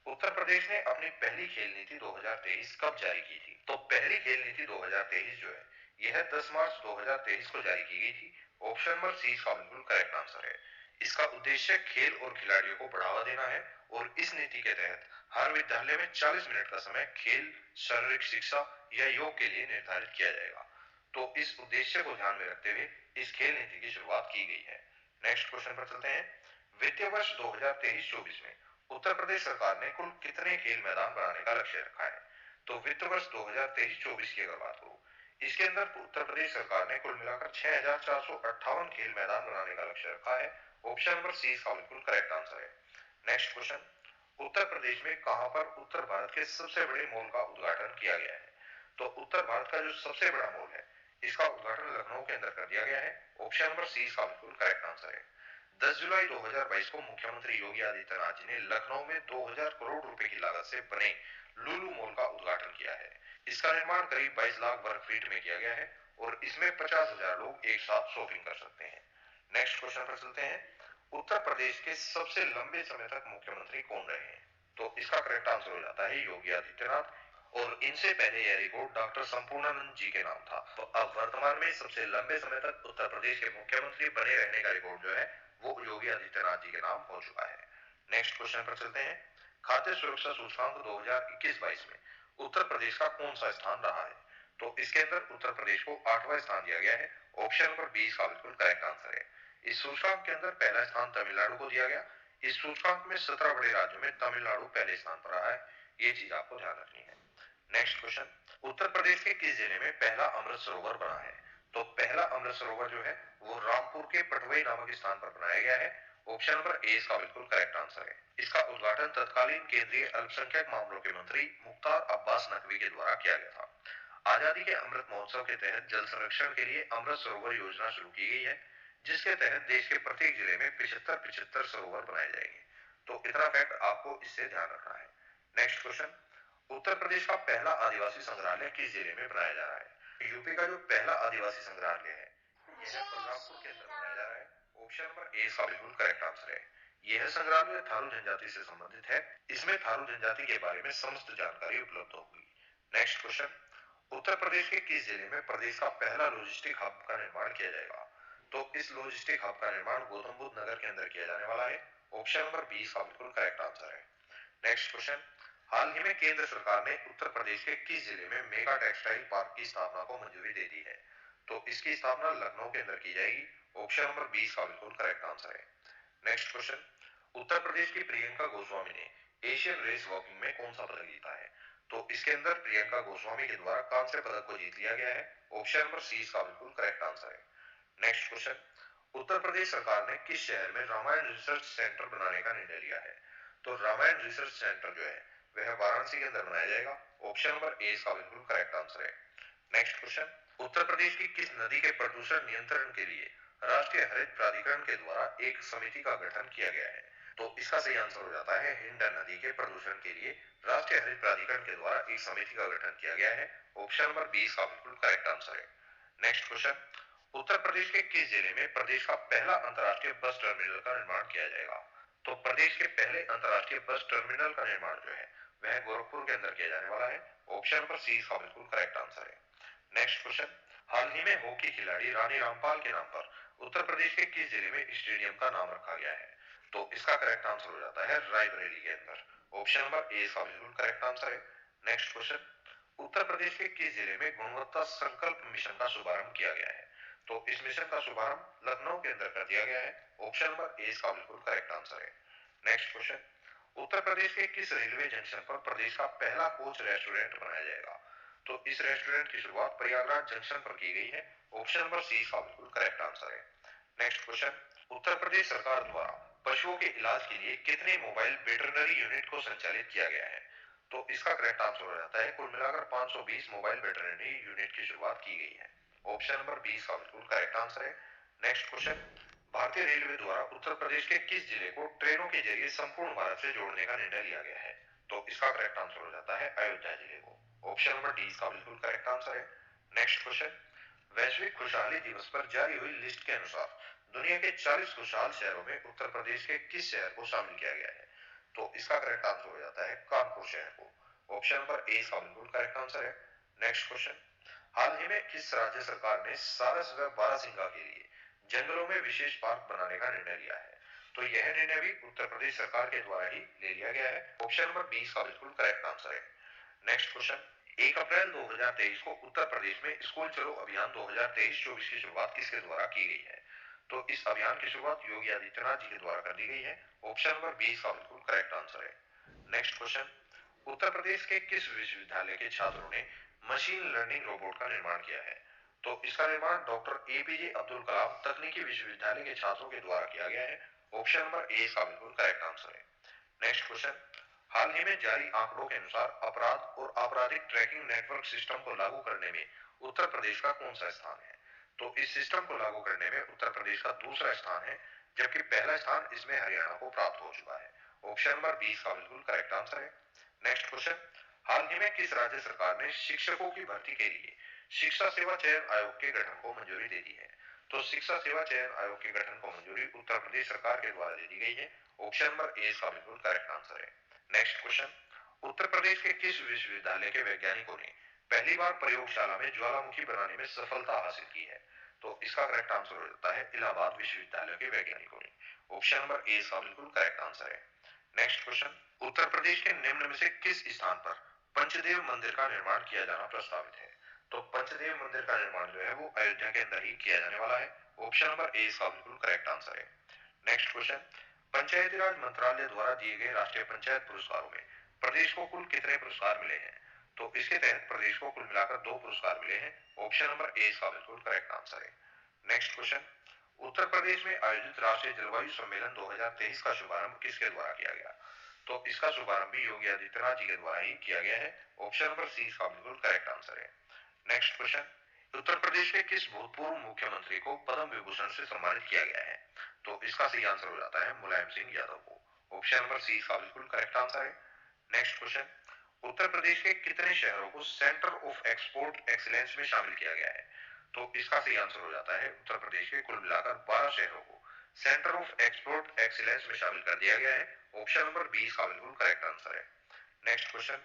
उत्तर प्रदेश ने अपनी पहली खेल नीति 2023 कब जारी की थी? तो पहली खेल नीति 2023 जो है यह 10 मार्च 2023 को जारी की गई थी। ऑप्शन नंबर सी इसका बिल्कुल करेक्ट आंसर है। इसका उद्देश्य खेल और खिलाड़ियों को बढ़ावा देना है और इस नीति के तहत हर विद्यालय में 40 मिनट का समय खेल, शारीरिक शिक्षा या योग के लिए निर्धारित किया जाएगा। तो इस उद्देश्य को ध्यान में रखते हुए इस खेल नीति की शुरुआत की गई है। नेक्स्ट क्वेश्चन पर चलते हैं, वित्तीय वर्ष 2023-24 में उत्तर प्रदेश सरकार ने कुल कितने खेल मैदान बनाने का लक्ष्य रखा है? तो वित्त वर्ष 2023-24 की अगर बात करूं, इसके अंदर उत्तर प्रदेश सरकार ने कुल मिलाकर 6458 खेल मैदान बनाने का लक्ष्य रखा है। ऑप्शन नंबर सी इसका बिल्कुल करेक्ट आंसर है। नेक्स्ट क्वेश्चन, उत्तर प्रदेश में कहां पर उत्तर भारत के सबसे बड़े मॉल का उद्घाटन किया गया है? तो उत्तर भारत का जो सबसे बड़ा मॉल है इसका उद्घाटन लखनऊ के अंदर कर दिया गया है। ऑप्शन नंबर सी इसका बिल्कुल करेक्ट आंसर है। 10 जुलाई 2022 को मुख्यमंत्री योगी आदित्यनाथ जी ने लखनऊ में 2000 करोड़ रुपए की लागत से बने लुलु मॉल का उद्घाटन किया है। इसका निर्माण करीब 22 लाख वर्ग फीट में किया गया है और इसमें 50,000 लोग एक साथ शॉपिंग कर सकते हैं। नेक्स्ट क्वेश्चन पर चलते हैं, उत्तर प्रदेश के सबसे लंबे समय तक मुख्यमंत्री कौन रहे हैं? तो इसका करेक्ट आंसर हो जाता है योगी आदित्यनाथ, और इनसे पहले यह रिकॉर्ड डॉक्टर संपूर्णानंद जी के नाम था। तो अब वर्तमान में सबसे लंबे समय तक उत्तर प्रदेश के मुख्यमंत्री बने रहने का रिकॉर्ड जो है वो योगी आदित्यनाथ जी के नाम हो चुका है। नेक्स्ट क्वेश्चन पर चलते हैं, खाद्य सुरक्षा सूचकांक 2021-22 में उत्तर प्रदेश का कौन सा स्थान रहा है? तो इसके अंदर उत्तर प्रदेश को 8वां स्थान दिया गया है। ऑप्शन नंबर बी इसका बिल्कुल करेक्ट आंसर है। इस सूचकांक के अंदर पहला स्थान तमिलनाडु को दिया गया। इस सूचकांक में 17 बड़े राज्यों में तमिलनाडु पहले स्थान पर रहा है। ये चीज आपको ध्यान रखनी है। नेक्स्ट क्वेश्चन, उत्तर प्रदेश के किस जिले में पहला अमृत सरोवर बना है? तो पहला अमृत सरोवर जो है वो रामपुर के पटवई नामक स्थान पर बनाया गया है। ऑप्शन नंबर ए इसका बिल्कुल करेक्ट आंसर है। इसका उद्घाटन तत्कालीन केंद्रीय अल्पसंख्यक मामलों के मंत्री मुख्तार अब्बास नकवी के द्वारा किया गया था। आजादी के अमृत महोत्सव के तहत जल संरक्षण के लिए अमृत सरोवर योजना शुरू की गई है, जिसके तहत देश के प्रत्येक जिले में 75-75 सरोवर बनाए जाएंगे। तो इतना फैक्ट आपको इससे ध्यान रखना है। नेक्स्ट क्वेश्चन, उत्तर प्रदेश का पहला आदिवासी संग्रहालय किस जिले में बनाया जा रहा है? यूपी का जो पहला आदिवासी संग्रहालय है यह बलरामपुर के अंदर बनाया जा रहा है। ऑप्शन नंबर ए इसका बिल्कुल करेक्ट आंसर है। यह संग्रहालय थारू जनजाति से संबंधित है। इसमें थारू जनजाति के बारे में समस्त जानकारी उपलब्ध होगी। नेक्स्ट क्वेश्चन, उत्तर प्रदेश के किस जिले में प्रदेश का पहला लॉजिस्टिक हब का निर्माण किया जाएगा? तो इस लॉजिस्टिक हब का निर्माण गौतम बुद्ध नगर के अंदर किया जाने वाला है। ऑप्शन नंबर बी इसका बिल्कुल करेक्ट आंसर है। नेक्स्ट क्वेश्चन, हाल ही में केंद्र सरकार ने उत्तर प्रदेश के किस जिले में मेगा टेक्सटाइल पार्क की स्थापना को मंजूरी दे दी है? तो इसकी स्थापना लखनऊ के अंदर की जाएगी। ऑप्शन नंबर बी इसका बिल्कुल करेक्ट आंसर है। नेक्स्ट क्वेश्चन, उत्तर प्रदेश की प्रियंका गोस्वामी ने एशियन रेस वॉकिंग में कौन सा पदक जीता है? तो इसके अंदर प्रियंका गोस्वामी के द्वारा कांस्य पदक को जीत लिया गया है। ऑप्शन नंबर सी इसका बिल्कुल करेक्ट आंसर है। नेक्स्ट क्वेश्चन, उत्तर प्रदेश सरकार ने किस शहर में रामायण रिसर्च सेंटर बनाने का निर्णय लिया है? तो रामायण रिसर्च सेंटर जो है वह वाराणसी के अंदर बनाया जाएगा। ऑप्शन नंबर ए इसका बिल्कुल करेक्ट आंसर है। नेक्स्ट क्वेश्चन, उत्तर प्रदेश की किस नदी के प्रदूषण नियंत्रण के लिए राष्ट्रीय हरित प्राधिकरण के द्वारा एक समिति का गठन किया गया है? तो इसका सही आंसर हो जाता है हिंडन नदी के प्रदूषण के लिए राष्ट्रीय हरित प्राधिकरण के द्वारा एक समिति का गठन किया गया है। ऑप्शन नंबर बी इसका बिल्कुल करेक्ट आंसर है। नेक्स्ट क्वेश्चन, उत्तर प्रदेश के किस जिले में प्रदेश का पहला अंतर्राष्ट्रीय बस टर्मिनल का निर्माण किया जाएगा? तो प्रदेश के पहले अंतर्राष्ट्रीय बस टर्मिनल का निर्माण जो है वह गोरखपुर के अंदर किया जाने वाला है। ऑप्शन नंबर सी इसका बिल्कुल करेक्ट आंसर है। नेक्स्ट क्वेश्चन, हाल ही में हॉकी खिलाड़ी रानी रामपाल के नाम पर उत्तर प्रदेश के किस जिले में स्टेडियम का नाम रखा गया है? तो इसका करेक्ट आंसर हो जाता है रायबरेली के अंदर। ऑप्शन नंबर ए इसका बिल्कुल करेक्ट आंसर है। नेक्स्ट क्वेश्चन, उत्तर प्रदेश के किस जिले में गुणवत्ता संकल्प मिशन का शुभारंभ किया गया है? तो इस मिशन का शुभारंभ लखनऊ के अंदर कर दिया गया है। ऑप्शन नंबर ए इसका बिल्कुल करेक्ट आंसर है। नेक्स्ट क्वेश्चन, उत्तर प्रदेश के किस रेलवे जंक्शन पर प्रदेश का पहला कोच रेस्टोरेंट बनाया जाएगा? तो इस रेस्टोरेंट की शुरुआत प्रयागराज जंक्शन पर की गई है। ऑप्शन नंबर सी इसका बिल्कुल करेक्ट आंसर है। नेक्स्ट क्वेश्चन, उत्तर प्रदेश सरकार द्वारा पशुओं के इलाज के लिए कितने मोबाइल वेटरनरी यूनिट को संचालित किया गया है? तो इसका करेक्ट आंसर हो जाता है कुल मिलाकर 520 मोबाइल वेटरनरी यूनिट की शुरुआत की गई है। ऑप्शन नंबर बी इसका बिल्कुल करेक्ट आंसर है। नेक्स्ट क्वेश्चन, भारतीय रेलवे द्वारा उत्तर प्रदेश के किस जिले को ट्रेनों के जरिए संपूर्ण भारत से जोड़ने का निर्णय लिया गया है? तो इसका करेक्ट आंसर हो जाता है अयोध्या जिले को। ऑप्शन नंबर डी इसका बिल्कुल करेक्ट आंसर है। नेक्स्ट क्वेश्चन, वैश्विक खुशहाली दिवस पर जारी हुई लिस्ट के अनुसार दुनिया के 40 खुशहाल शहरों में उत्तर प्रदेश के किस शहर को शामिल किया गया है? तो इसका करेक्ट आंसर हो जाता है कानपुर शहर को। ऑप्शन नंबर ए इसका बिल्कुल करेक्ट आंसर है। नेक्स्ट क्वेश्चन, हाल ही में किस राज्य सरकार ने सारस व बारहसिंगा के लिए जंगलों में विशेष पार्क बनाने का निर्णय लिया है? तो यह निर्णय भी उत्तर प्रदेश सरकार के द्वारा ही ले लिया गया है। ऑप्शन नंबर बी इसका बिल्कुल करेक्ट आंसर है। नेक्स्ट क्वेश्चन, 1 अप्रैल 2023 को उत्तर प्रदेश में स्कूल चलो अभियान 2023-24 की शुरुआत किसके द्वारा की गई है? तो इस अभियान की शुरुआत योगी आदित्यनाथ जी के द्वारा कर दी गई है। ऑप्शन नंबर बी इसका बिल्कुल करेक्ट आंसर है। नेक्स्ट क्वेश्चन, उत्तर प्रदेश के किस विश्वविद्यालय के छात्रों ने मशीन लर्निंग रोबोट का निर्माण किया है? तो इसका निर्माण डॉक्टर एपीजे अब्दुल कलाम तकनीकी विश्वविद्यालय के छात्रों के द्वारा किया गया है। ऑप्शन नंबर ए इसका बिल्कुल करेक्ट आंसर है। नेक्स्ट क्वेश्चन, हाल ही में जारी आंकड़ों के अनुसार अपराध और आपराधिक ट्रैकिंग नेटवर्क सिस्टम को लागू करने में उत्तर प्रदेश का कौन सा स्थान है? तो इस सिस्टम को लागू करने में उत्तर प्रदेश का दूसरा स्थान है, जबकि पहला स्थान इसमें हरियाणा को प्राप्त हो चुका है। ऑप्शन नंबर बी इसका बिल्कुल करेक्ट आंसर है। नेक्स्ट क्वेश्चन, हाल ही में किस राज्य सरकार ने शिक्षकों की भर्ती के लिए शिक्षा सेवा चयन आयोग के गठन को मंजूरी दे दी है? तो शिक्षा सेवा चयन आयोग के गठन को मंजूरी उत्तर प्रदेश सरकार के द्वारा दे दी गई है। ऑप्शन नंबर ए इसका बिल्कुल करेक्ट आंसर है। नेक्स्ट क्वेश्चन, उत्तर प्रदेश के किस विश्वविद्यालय के वैज्ञानिकों ने पहली बार प्रयोगशाला में ज्वालामुखी बनाने में सफलता हासिल की है? तो इसका करेक्ट आंसर हो जाता है इलाहाबाद विश्वविद्यालय के वैज्ञानिकों ने। ऑप्शन नंबर ए इसका बिल्कुल करेक्ट आंसर है। नेक्स्ट क्वेश्चन, उत्तर प्रदेश के निम्न में से किस स्थान पर पंचदेव मंदिर का निर्माण किया जाना प्रस्तावित है? तो पंचदेव मंदिर का निर्माण जो है वो अयोध्या के अंदर ही किया जाने वाला है। ऑप्शन नंबर ए इसका बिल्कुल करेक्ट आंसर है। नेक्स्ट क्वेश्चन, पंचायती राज मंत्रालय द्वारा दिए गए राष्ट्रीय पंचायत पुरस्कारों में प्रदेश को कुल कितने पुरस्कार मिले हैं? तो इसके तहत प्रदेश को कुल मिलाकर 2 पुरस्कार मिले हैं। ऑप्शन नंबर ए इसका बिल्कुल करेक्ट आंसर है। नेक्स्ट क्वेश्चन, उत्तर प्रदेश में आयोजित राष्ट्रीय जलवायु सम्मेलन 2023 का शुभारंभ किसके द्वारा किया गया? तो इसका शुभारंभ भी योगी आदित्यनाथ जी के द्वारा ही किया गया है। ऑप्शन नंबर सी इसका बिल्कुल करेक्ट आंसर है। नेक्स्ट क्वेश्चन, उत्तर प्रदेश के किस भूतपूर्व मुख्यमंत्री को पद्म विभूषण से सम्मानित किया गया है? तो इसका सही आंसर हो जाता है मुलायम सिंह यादव को। ऑप्शन नंबर सी इसका बिल्कुल करेक्ट आंसर है। नेक्स्ट क्वेश्चन, उत्तर प्रदेश के कितने शहरों को सेंटर ऑफ एक्सपोर्ट एक्सीलेंस में शामिल किया गया है? तो इसका सही आंसर हो जाता है उत्तर प्रदेश के कुल मिलाकर 12 शहरों को सेंटर ऑफ एक्सपोर्ट एक्सीलेंस में शामिल कर दिया गया है। ऑप्शन नंबर बी इसका बिल्कुल करेक्ट आंसर है। नेक्स्ट क्वेश्चन,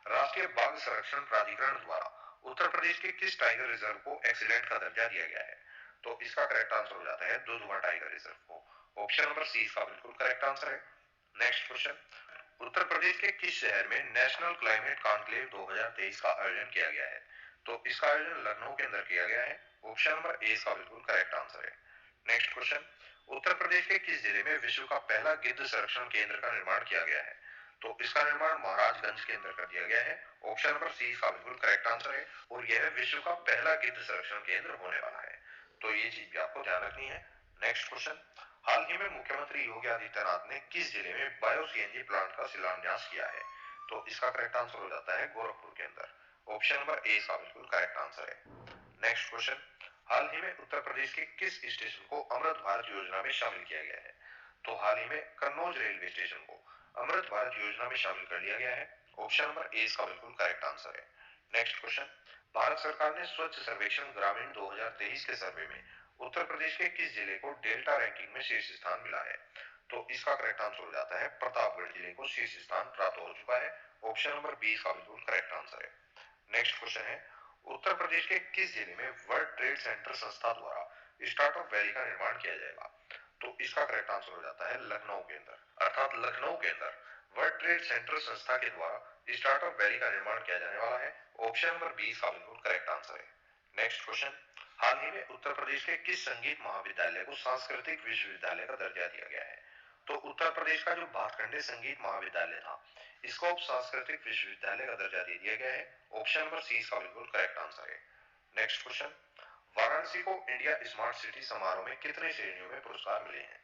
राष्ट्रीय बाघ संरक्षण प्राधिकरण द्वारा उत्तर प्रदेश के किस टाइगर रिजर्व को एक्सीलेंट का दर्जा दिया गया है? तो इसका करेक्ट आंसर हो जाता है दुधवा टाइगर रिजर्व को। ऑप्शन नंबर सी इसका बिल्कुल करेक्ट आंसर है। नेक्स्ट क्वेश्चन, उत्तर प्रदेश के किस शहर में नेशनल क्लाइमेट कॉन्क्लेव 2023 का आयोजन किया गया है? तो इसका आयोजन लखनऊ के अंदर किया गया है। ऑप्शन नंबर ए इसका बिल्कुल करेक्ट आंसर है। नेक्स्ट क्वेश्चन, उत्तर प्रदेश के किस जिले में विश्व का पहला गिद्ध संरक्षण केंद्र का निर्माण किया गया है? तो इसका निर्माण महाराजगंज के अंदर कर दिया गया है। ऑप्शन नंबर सी इसका बिल्कुल करेक्ट आंसर है और यह विश्व का पहला गिद्ध संरक्षण केंद्र होने वाला है। तो ये चीज भी आपको ध्यान रखनी है। नेक्स्ट क्वेश्चन, हाल ही में मुख्यमंत्री योगी आदित्यनाथ ने किस जिले में बायो सीएनजी प्लांट का शिलान्यास किया है? तो इसका करेक्ट आंसर हो जाता है गोरखपुर के अंदर। ऑप्शन नंबर ए इसका बिल्कुल करेक्ट आंसर है। नेक्स्ट क्वेश्चन, हाल ही में उत्तर प्रदेश के किस स्टेशन को अमृत भारत योजना में शामिल किया गया है? तो हाल ही में कन्नौज रेलवे स्टेशन को अमृत भारत योजना में शामिल कर लिया गया है। ऑप्शन नंबर ए इसका बिल्कुल करेक्ट आंसर है। नेक्स्ट क्वेश्चन, भारत सरकार ने स्वच्छ सर्वेक्षण ग्रामीण 2023 के सर्वे में उत्तर प्रदेश के किस जिले को डेल्टा रैंकिंग में शीर्ष स्थान मिला है? तो इसका करेक्ट आंसर हो जाता है प्रतापगढ़ जिले को शीर्ष स्थान प्राप्त हो चुका है। ऑप्शन नंबर 20 का बिल्कुल करेक्ट आंसर है। नेक्स्ट क्वेश्चन है, उत्तर प्रदेश के किस जिले में वर्ल्ड ट्रेड सेंटर संस्था द्वारा स्टार्टअप वैली का निर्माण किया जाएगा? तो इसका करेक्ट आंसर हो जाता है लखनऊ के अंदर, अर्थात लखनऊ के अंदर वर्ल्ड ट्रेड सेंटर संस्था के द्वारा स्टार्टअप वैली का निर्माण किया जाने वाला है। ऑप्शन नंबर 20 का बिल्कुल करेक्ट आंसर है। नेक्स्ट क्वेश्चन, हाल ही में उत्तर प्रदेश के किस संगीत महाविद्यालय को सांस्कृतिक विश्वविद्यालय का दर्जा दिया गया है? तो उत्तर प्रदेश का जो भातखंडे संगीत महाविद्यालय था, इसको अब सांस्कृतिक विश्वविद्यालय का दर्जा दे दिया गया है। ऑप्शन नंबर सी का बिल्कुल करेक्ट आंसर है। नेक्स्ट क्वेश्चन, वाराणसी को इंडिया स्मार्ट सिटी समारोह में कितने श्रेणियों में पुरस्कार मिले हैं?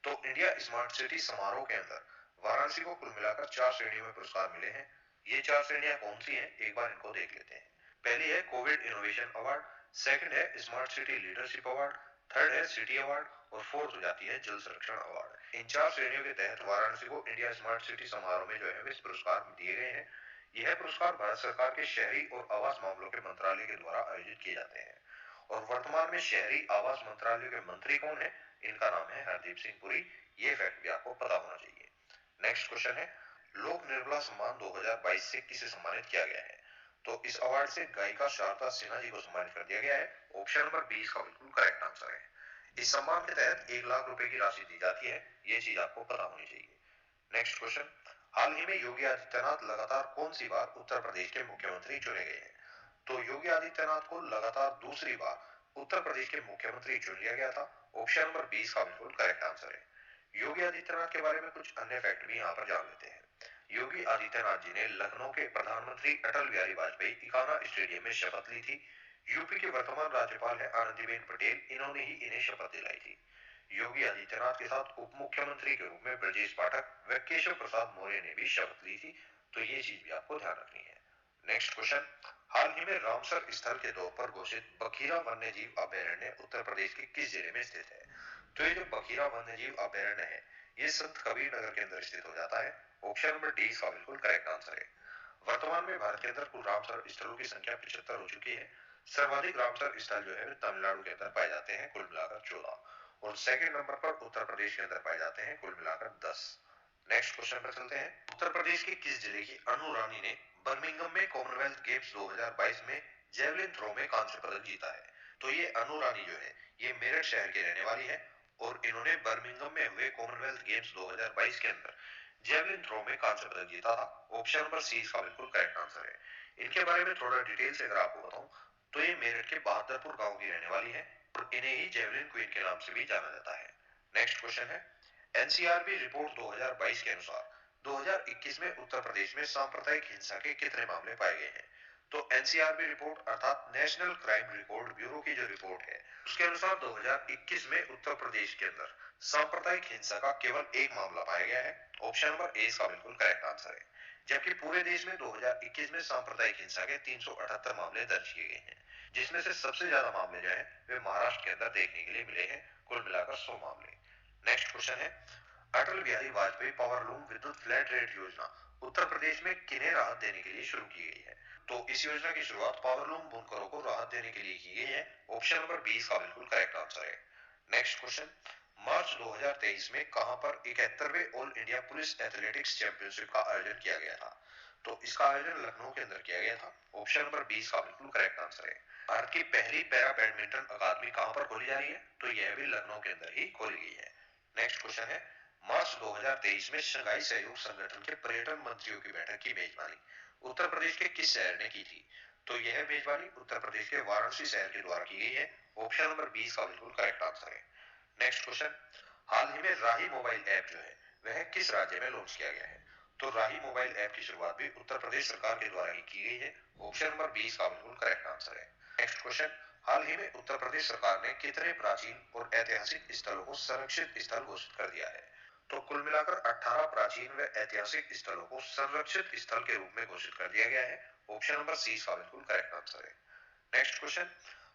तो इंडिया स्मार्ट सिटी समारोह के अंदर वाराणसी को कुल मिलाकर 4 श्रेणियों में पुरस्कार मिले हैं। ये 4 श्रेणियां कौन सी हैं, एक बार इनको देख लेते हैं। पहली है कोविड इनोवेशन अवार्ड, सेकंड है smart city leadership award, third है सिटी अवार्ड और फोर्थ हो जाती है जल संरक्षण अवार्ड। इन 4 श्रेणियों के तहत वाराणसी को इंडिया स्मार्ट सिटी समारोह में जो है इस पुरस्कार दिए गए हैं। यह पुरस्कार भारत सरकार के शहरी और आवास मामलों के मंत्रालय के द्वारा आयोजित किए जाते हैं। और वर्तमान में शहरी आवास मंत्रालय के मंत्री कौन है? इनका नाम है हरदीप सिंह पुरी। ये फैक्ट भी आपको पता होना चाहिए। नेक्स्ट क्वेश्चन है, लोक निर्मला सम्मान 2022 से किसे सम्मानित किया गया है? तो इस अवार्ड से गायिका शारदा सिन्हा जी को सम्मानित कर दिया गया है। ऑप्शन नंबर 20 का बिल्कुल करेक्ट आंसर है। इस सम्मान के तहत 1 लाख रुपए की राशि दी जाती है। ये चीज आपको पता होनी चाहिए। नेक्स्ट क्वेश्चन, हाल ही में योगी आदित्यनाथ लगातार कौन सी बार उत्तर प्रदेश के मुख्यमंत्री चुने गए हैं? तो योगी आदित्यनाथ को लगातार दूसरी बार उत्तर प्रदेश के मुख्यमंत्री चुन लिया गया था। ऑप्शन नंबर 20 का बिल्कुल करेक्ट आंसर है। योगी आदित्यनाथ के बारे में कुछ अन्य फैक्ट भी यहाँ पर जान लेते हैं। योगी आदित्यनाथ जी ने लखनऊ के प्रधानमंत्री अटल बिहारी वाजपेयी इकाना स्टेडियम में शपथ ली थी। यूपी के वर्तमान राज्यपाल है आनंदीबेन पटेल, इन्होंने ही इन्हें शपथ दिलाई थी। योगी आदित्यनाथ के साथ उप मुख्यमंत्री के रूप में ब्रजेश पाठक व केशव प्रसाद मौर्य ने भी शपथ ली थी। तो ये चीज भी आपको ध्यान रखनी है। नेक्स्ट क्वेश्चन, हाल ही में रामसर स्थल के तौर पर घोषित बखीरा वन्य जीव अभयारण्य उत्तर प्रदेश के किस जिले में स्थित है? तो ये जो बखीरा वन्य जीव अभयारण्य है, ये संत कबीर नगर के अंदर स्थित हो जाता है। ऑप्शन नंबर डी का बिल्कुल करेक्ट आंसर है। वर्तमान में भारत के अंदर कुल रामसर स्थलों की संख्या 75 हो चुकी है। सर्वाधिक रामसर स्थल जो है तमिलनाडु के अंदर पाए जाते हैं, कुल मिलाकर 14, और सेकंड नंबर पर उत्तर प्रदेश के अंदर पाए जाते हैं, कुल मिलाकर 10। नेक्स्ट क्वेश्चन पर चलते हैं। उत्तर प्रदेश के किस जिले की अनु रानी ने बर्मिंघम में कॉमनवेल्थ गेम्स 2022 में जेवलिन थ्रो में कांस्य पदक जीता है? तो ये अनु रानी जो है ये मेरठ शहर की रहने वाली है और इन्होंने बर्मिंघम में हुए कॉमनवेल्थ गेम्स 2022 के अंदर जेवलिन थ्रो में कांस्य पदक जीता था। ऑप्शन नंबर सी का बिल्कुल करेक्ट आंसर है। इनके बारे में थोड़ा डिटेल से अगर आपको बताऊं तो ये मेरठ के बहादुरपुर गांव की रहने वाली है और इन्हें ही जेवलिन क्वीन के नाम से भी जाना जाता है। नेक्स्ट क्वेश्चन है, एनसीआरबी रिपोर्ट 2022 के अनुसार 2021 में उत्तर प्रदेश में सांप्रदायिक हिंसा के कितने मामले पाए गए हैं? तो एनसीआरबी रिपोर्ट अर्थात नेशनल क्राइम रिकॉर्ड ब्यूरो की जो रिपोर्ट है उसके अनुसार 2021 में उत्तर प्रदेश के अंदर सांप्रदायिक हिंसा का केवल एक मामला पाया गया है। ऑप्शन नंबर ए का बिल्कुल करेक्ट आंसर है। जबकि पूरे देश में 2021 में सांप्रदायिक हिंसा के 378 मामले दर्ज किए गए हैं, जिसमें से सबसे ज्यादा मामले जो है वे महाराष्ट्र के अंदर देखने के लिए मिले हैं, कुल मिलाकर 100 मामले। नेक्स्ट क्वेश्चन है, अटल बिहारी वाजपेयी पावर लूम विद्युत फ्लैट रेट योजना उत्तर प्रदेश में किन्हें राहत देने के लिए शुरू की गई है? तो इस योजना की शुरुआत पावर लूम बुनकरों को राहत देने के लिए की गई है। ऑप्शन नंबर 20 का बिल्कुल करेक्ट आंसर है। नेक्स्ट क्वेश्चन, मार्च 2023 में कहां पर 71वें all India police athletics championship का आयोजन किया गया था? तो इसका आयोजन लखनऊ के अंदर किया गया था। ऑप्शन नंबर 20 का बिल्कुल करेक्ट आंसर है। भारत की पहली पैरा बैडमिंटन अकादमी कहां पर खोली जा रही है? तो यह भी लखनऊ के अंदर ही खोली गई है। नेक्स्ट क्वेश्चन है, मार्च 2023 में शंघाई सहयोग संगठन के पर्यटन मंत्रियों की बैठक की मेजबानी उत्तर प्रदेश के किस शहर ने की थी? तो यह मेजबानी उत्तर प्रदेश के वाराणसी शहर के द्वारा की गई है। ऑप्शन नंबर 20 का बिल्कुल करेक्ट आंसर है। नेक्स्ट क्वेश्चन, हाल ही में राही मोबाइल ऐप जो है वह किस राज्य में लॉन्च किया गया है? तो राही मोबाइल ऐप की शुरुआत भी उत्तर प्रदेश सरकार के द्वारा ही की गई है। ऑप्शन नंबर 20 का बिल्कुल करेक्ट आंसर है। नेक्स्ट क्वेश्चन, हाल ही में उत्तर प्रदेश सरकार ने कितने प्राचीन और ऐतिहासिक स्थलों को संरक्षित स्थल घोषित कर दिया है? तो कुल मिलाकर 18 प्राचीन व ऐतिहासिक स्थलों को संरक्षित स्थल के रूप में घोषित कर दिया गया है। ऑप्शन नंबर सी का बिल्कुल करेक्ट आंसर है। नेक्स्ट क्वेश्चन,